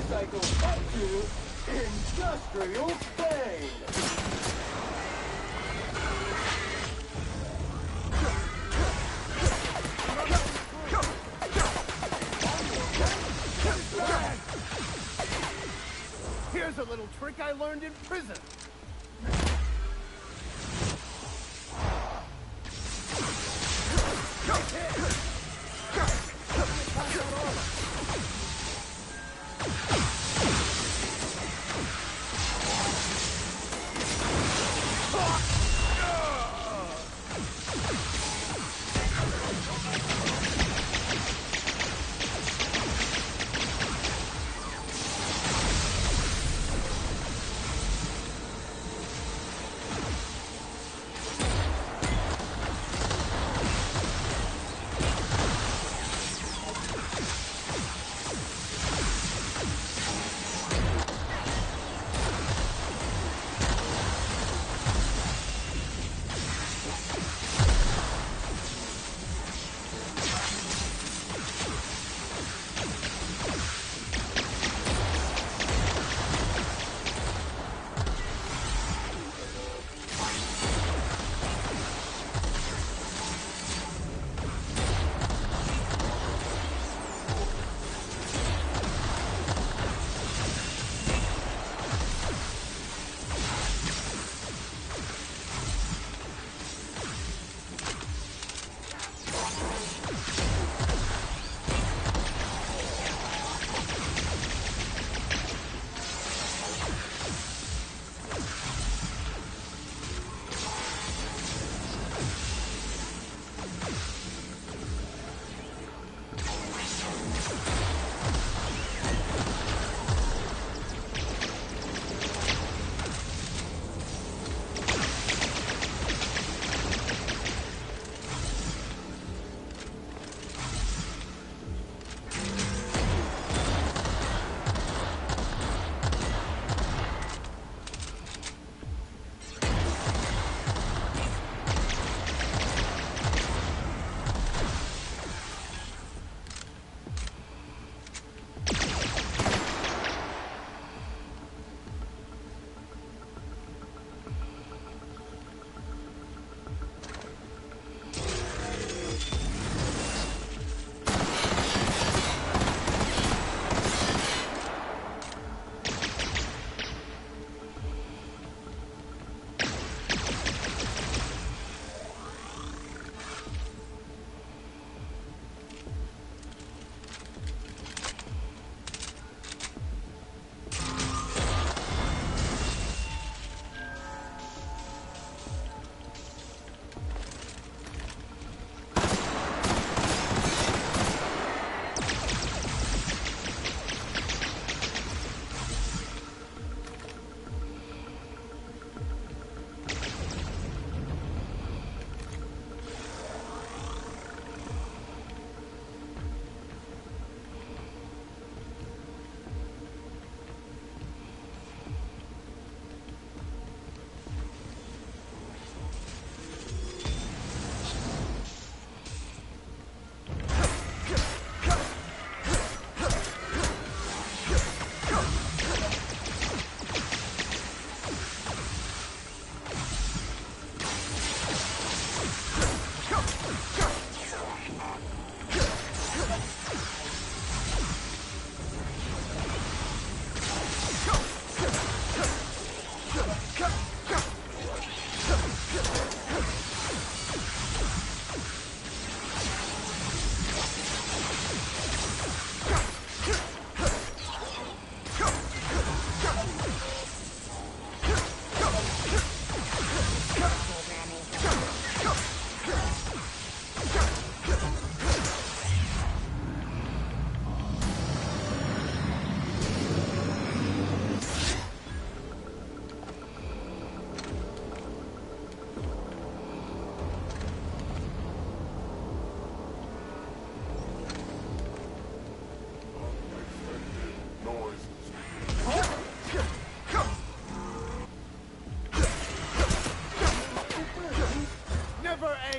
Cycle up to Industrial Spain. Here's a little trick I learned in prison.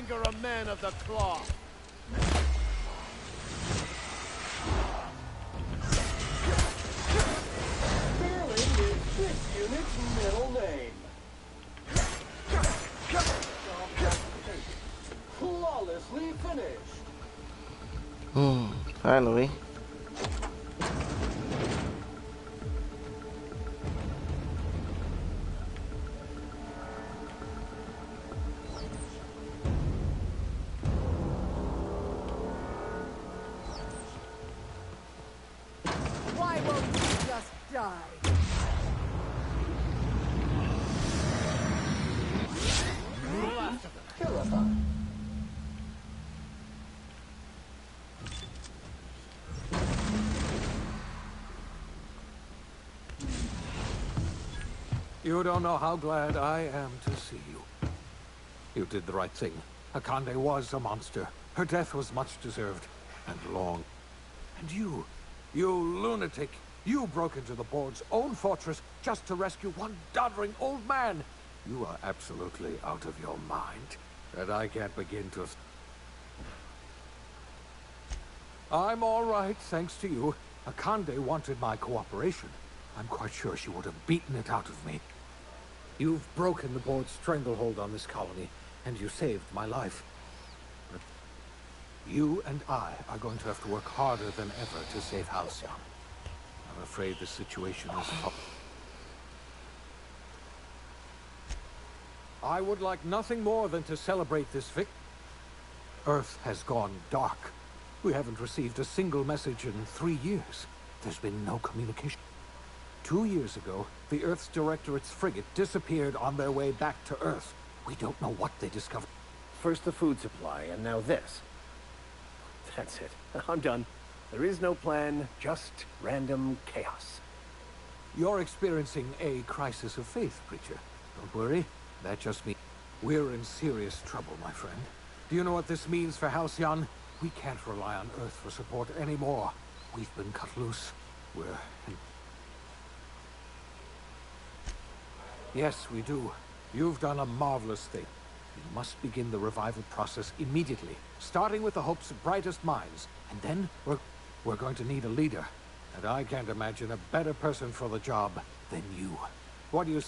longer a man of the cloth. Sterling is this unit's middle name. Flawlessly finished. Finally. Why won't you just die? Last of them. Purified. You don't know how glad I am to see you. You did the right thing. Akande was a monster. Her death was much deserved, and long. And you lunatic, you broke into the board's own fortress just to rescue one doddering old man. You are absolutely out of your mind, and I can't begin to... I'm all right, thanks to you. Akande wanted my cooperation. I'm quite sure she would have beaten it out of me. You've broken the board's stranglehold on this colony, and you saved my life. But you and I are going to have to work harder than ever to save Halcyon. I'm afraid the situation is... I would like nothing more than to celebrate this victory. Earth has gone dark. We haven't received a single message in 3 years. There's been no communication. 2 years ago, the Earth's Directorate's frigate disappeared on their way back to Earth. We don't know what they discovered. First the food supply, and now this. That's it. I'm done. There is no plan, just random chaos. You're experiencing a crisis of faith, Preacher. Don't worry. That just means we're in serious trouble, my friend. Do you know what this means for Halcyon? We can't rely on Earth for support anymore. We've been cut loose. We're in... Yes, we do. You've done a marvelous thing. We must begin the revival process immediately, starting with the Hope's brightest minds. And then we're going to need a leader. And I can't imagine a better person for the job than you. What do you...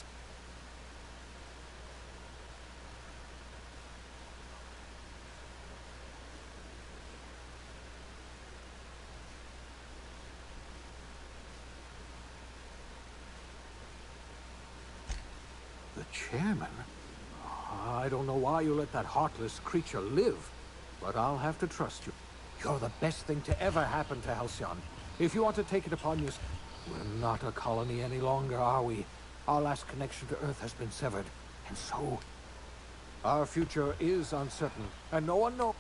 The chairman? I don't know why you let that heartless creature live, but I'll have to trust you. You're the best thing to ever happen to Halcyon. If you want to take it upon yourself... We're not a colony any longer, are we? Our last connection to Earth has been severed, and so... Our future is uncertain, and no one knows...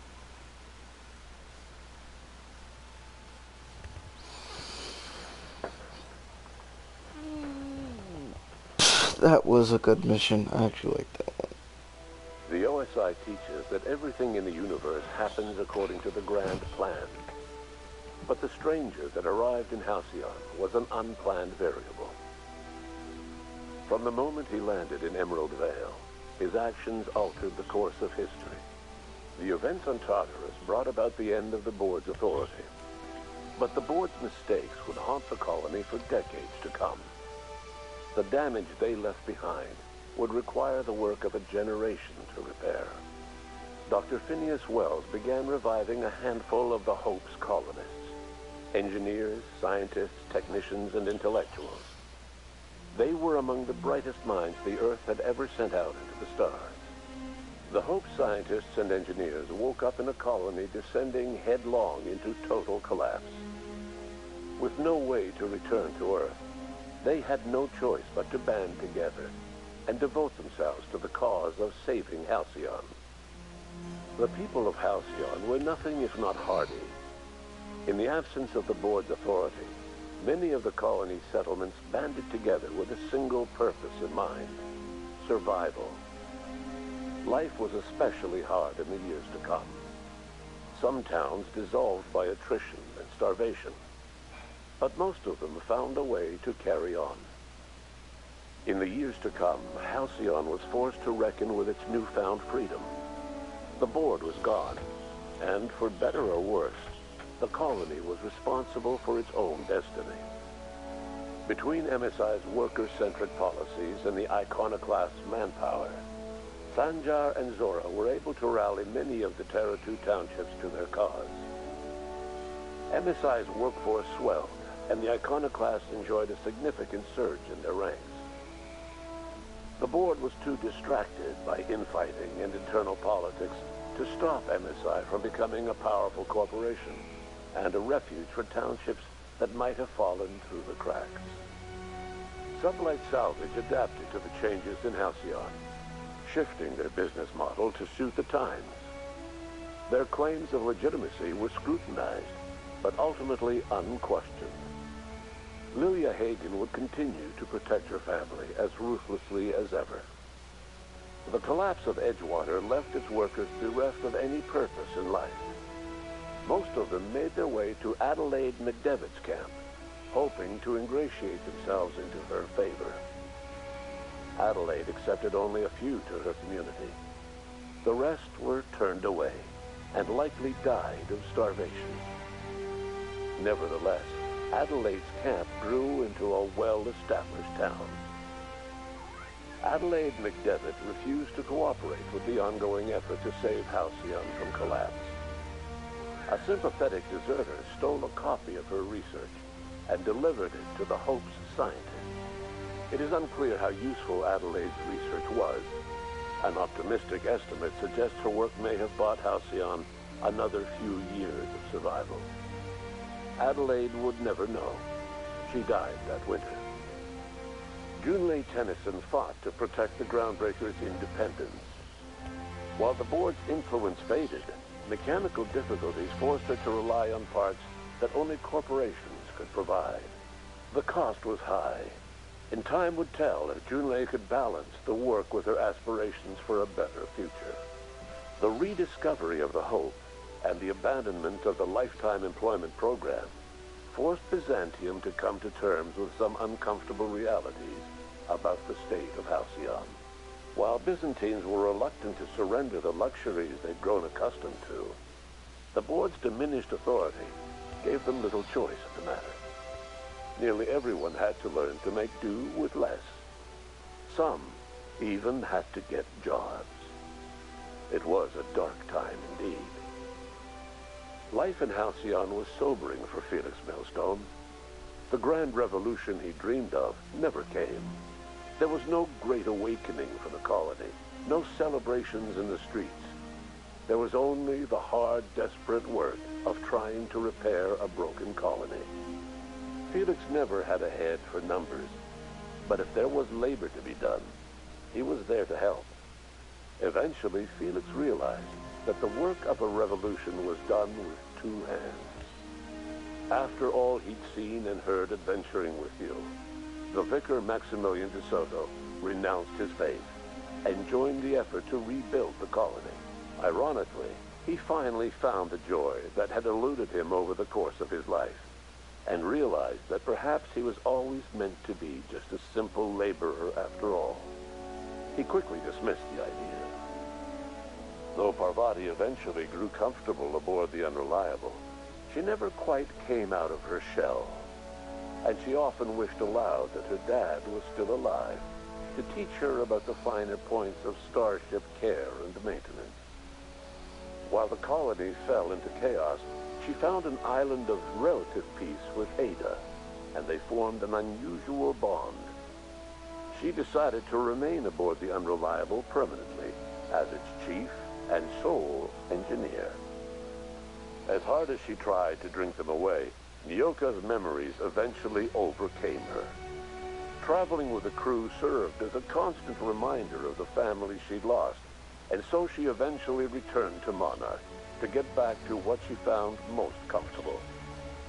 That was a good mission. I actually like that one. The OSI teaches that everything in the universe happens according to the grand plan. But the stranger that arrived in Halcyon was an unplanned variable. From the moment he landed in Emerald Vale, his actions altered the course of history. The events on Tartarus brought about the end of the board's authority. But the board's mistakes would haunt the colony for decades to come. The damage they left behind would require the work of a generation to repair. Dr. Phineas Wells began reviving a handful of the Hope's colonists. Engineers, scientists, technicians, and intellectuals. They were among the brightest minds the Earth had ever sent out into the stars. The Hope scientists and engineers woke up in a colony descending headlong into total collapse. With no way to return to Earth, they had no choice but to band together and devote themselves to the cause of saving Halcyon. The people of Halcyon were nothing if not hardy. In the absence of the board's authority, many of the colony's settlements banded together with a single purpose in mind: survival. Life was especially hard in the years to come. Some towns dissolved by attrition and starvation, but most of them found a way to carry on. In the years to come, Halcyon was forced to reckon with its newfound freedom. The board was gone, and for better or worse, the colony was responsible for its own destiny. Between MSI's worker-centric policies and the iconoclast's manpower, Sanjar and Zora were able to rally many of the Terra 2 townships to their cause. MSI's workforce swelled, and the iconoclasts enjoyed a significant surge in their ranks. The board was too distracted by infighting and internal politics to stop MSI from becoming a powerful corporation and a refuge for townships that might have fallen through the cracks. Sublight Salvage adapted to the changes in Halcyon, shifting their business model to suit the times. Their claims of legitimacy were scrutinized, but ultimately unquestioned. Lilia Hagen would continue to protect her family as ruthlessly as ever. The collapse of Edgewater left its workers bereft of any purpose in life. Most of them made their way to Adelaide McDevitt's camp, hoping to ingratiate themselves into her favor. Adelaide accepted only a few to her community. The rest were turned away and likely died of starvation. Nevertheless, Adelaide's camp grew into a well-established town. Adelaide McDevitt refused to cooperate with the ongoing effort to save Halcyon from collapse. A sympathetic deserter stole a copy of her research and delivered it to the Hope's scientist. It is unclear how useful Adelaide's research was. An optimistic estimate suggests her work may have bought Halcyon another few years of survival. Adelaide would never know. She died that winter. Junlei Tennyson fought to protect the Groundbreakers' independence. While the board's influence faded, mechanical difficulties forced her to rely on parts that only corporations could provide. The cost was high, and time would tell if Junlei could balance the work with her aspirations for a better future. The rediscovery of the Hope and the abandonment of the lifetime employment program forced Byzantium to come to terms with some uncomfortable realities about the state of Halcyon. While Byzantines were reluctant to surrender the luxuries they'd grown accustomed to, the board's diminished authority gave them little choice in the matter. Nearly everyone had to learn to make do with less. Some even had to get jobs. It was a dark time indeed. Life in Halcyon was sobering for Felix Millstone. The grand revolution he dreamed of never came. There was no great awakening for the colony, no celebrations in the streets. There was only the hard, desperate work of trying to repair a broken colony. Felix never had a head for numbers, but if there was labor to be done, he was there to help. Eventually, Felix realized that the work of a revolution was done with two hands. After all he'd seen and heard adventuring with you, the vicar Maximilian de Soto renounced his faith and joined the effort to rebuild the colony. Ironically, he finally found the joy that had eluded him over the course of his life, and realized that perhaps he was always meant to be just a simple laborer after all. He quickly dismissed the idea. Though Parvati eventually grew comfortable aboard the Unreliable, she never quite came out of her shell, and she often wished aloud that her dad was still alive to teach her about the finer points of starship care and maintenance. While the colony fell into chaos, she found an island of relative peace with Ada, and they formed an unusual bond. She decided to remain aboard the Unreliable permanently as its chief and sole engineer. As hard as she tried to drink them away, Nyoka's memories eventually overcame her. Traveling with the crew served as a constant reminder of the family she'd lost, and so she eventually returned to Monarch to get back to what she found most comfortable: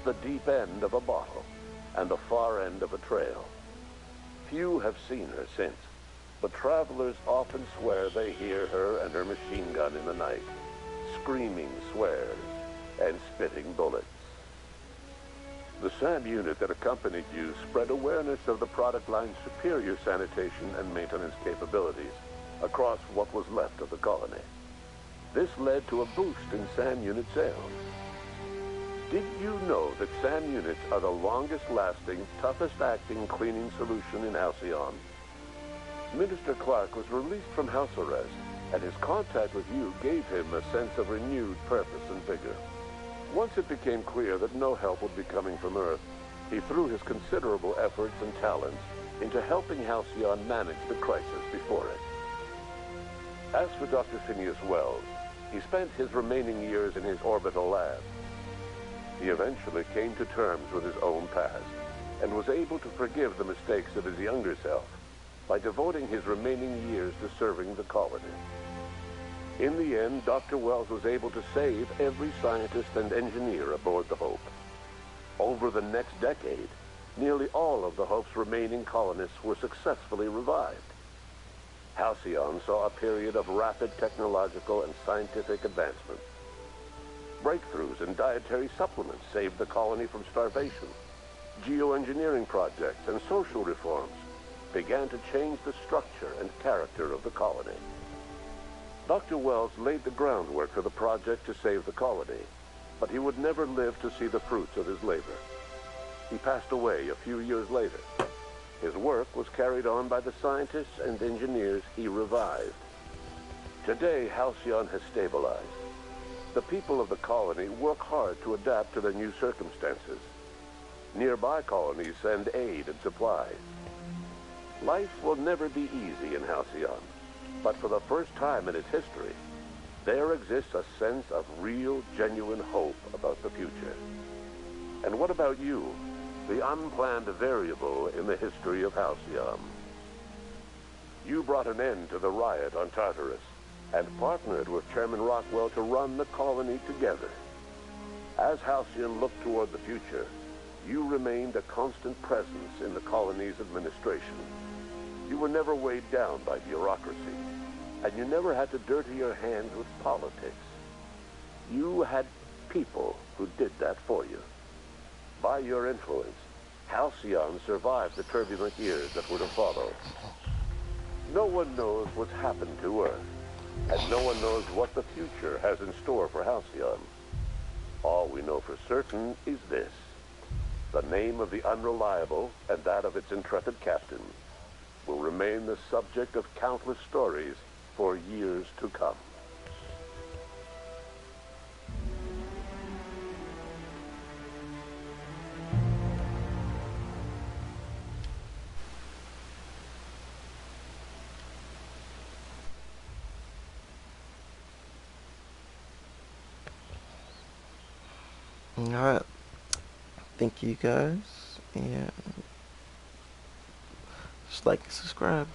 the deep end of a bottle and the far end of a trail. Few have seen her since, but travelers often swear they hear her and her machine gun in the night, screaming swears and spitting bullets. The SAM unit that accompanied you spread awareness of the product line's superior sanitation and maintenance capabilities across what was left of the colony. This led to a boost in SAM unit sales. Did you know that SAM units are the longest-lasting, toughest-acting cleaning solution in Halcyon? Minister Clark was released from house arrest, and his contact with you gave him a sense of renewed purpose and vigor. Once it became clear that no help would be coming from Earth, he threw his considerable efforts and talents into helping Halcyon manage the crisis before it. As for Dr. Phineas Wells, he spent his remaining years in his orbital lab. He eventually came to terms with his own past and was able to forgive the mistakes of his younger self by devoting his remaining years to serving the colony. In the end, Dr. Wells was able to save every scientist and engineer aboard the Hope. Over the next decade, nearly all of the Hope's remaining colonists were successfully revived. Halcyon saw a period of rapid technological and scientific advancement. Breakthroughs in dietary supplements saved the colony from starvation. Geoengineering projects and social reforms began to change the structure and character of the colony. Dr. Wells laid the groundwork for the project to save the colony, but he would never live to see the fruits of his labor. He passed away a few years later. His work was carried on by the scientists and engineers he revived. Today, Halcyon has stabilized. The people of the colony work hard to adapt to their new circumstances. Nearby colonies send aid and supplies. Life will never be easy in Halcyon, but for the first time in its history, there exists a sense of real, genuine hope about the future. And what about you, the unplanned variable in the history of Halcyon? You brought an end to the riot on Tartarus and partnered with Chairman Rockwell to run the colony together. As Halcyon looked toward the future, you remained a constant presence in the colony's administration. You were never weighed down by bureaucracy, and you never had to dirty your hands with politics. You had people who did that for you. By your influence, Halcyon survived the turbulent years that were to follow. No one knows what's happened to Earth, and no one knows what the future has in store for Halcyon. All we know for certain is this: the name of the Unreliable and that of its intrepid captain will remain the subject of countless stories for years to come. Alright. Thank you guys. And just like and subscribe.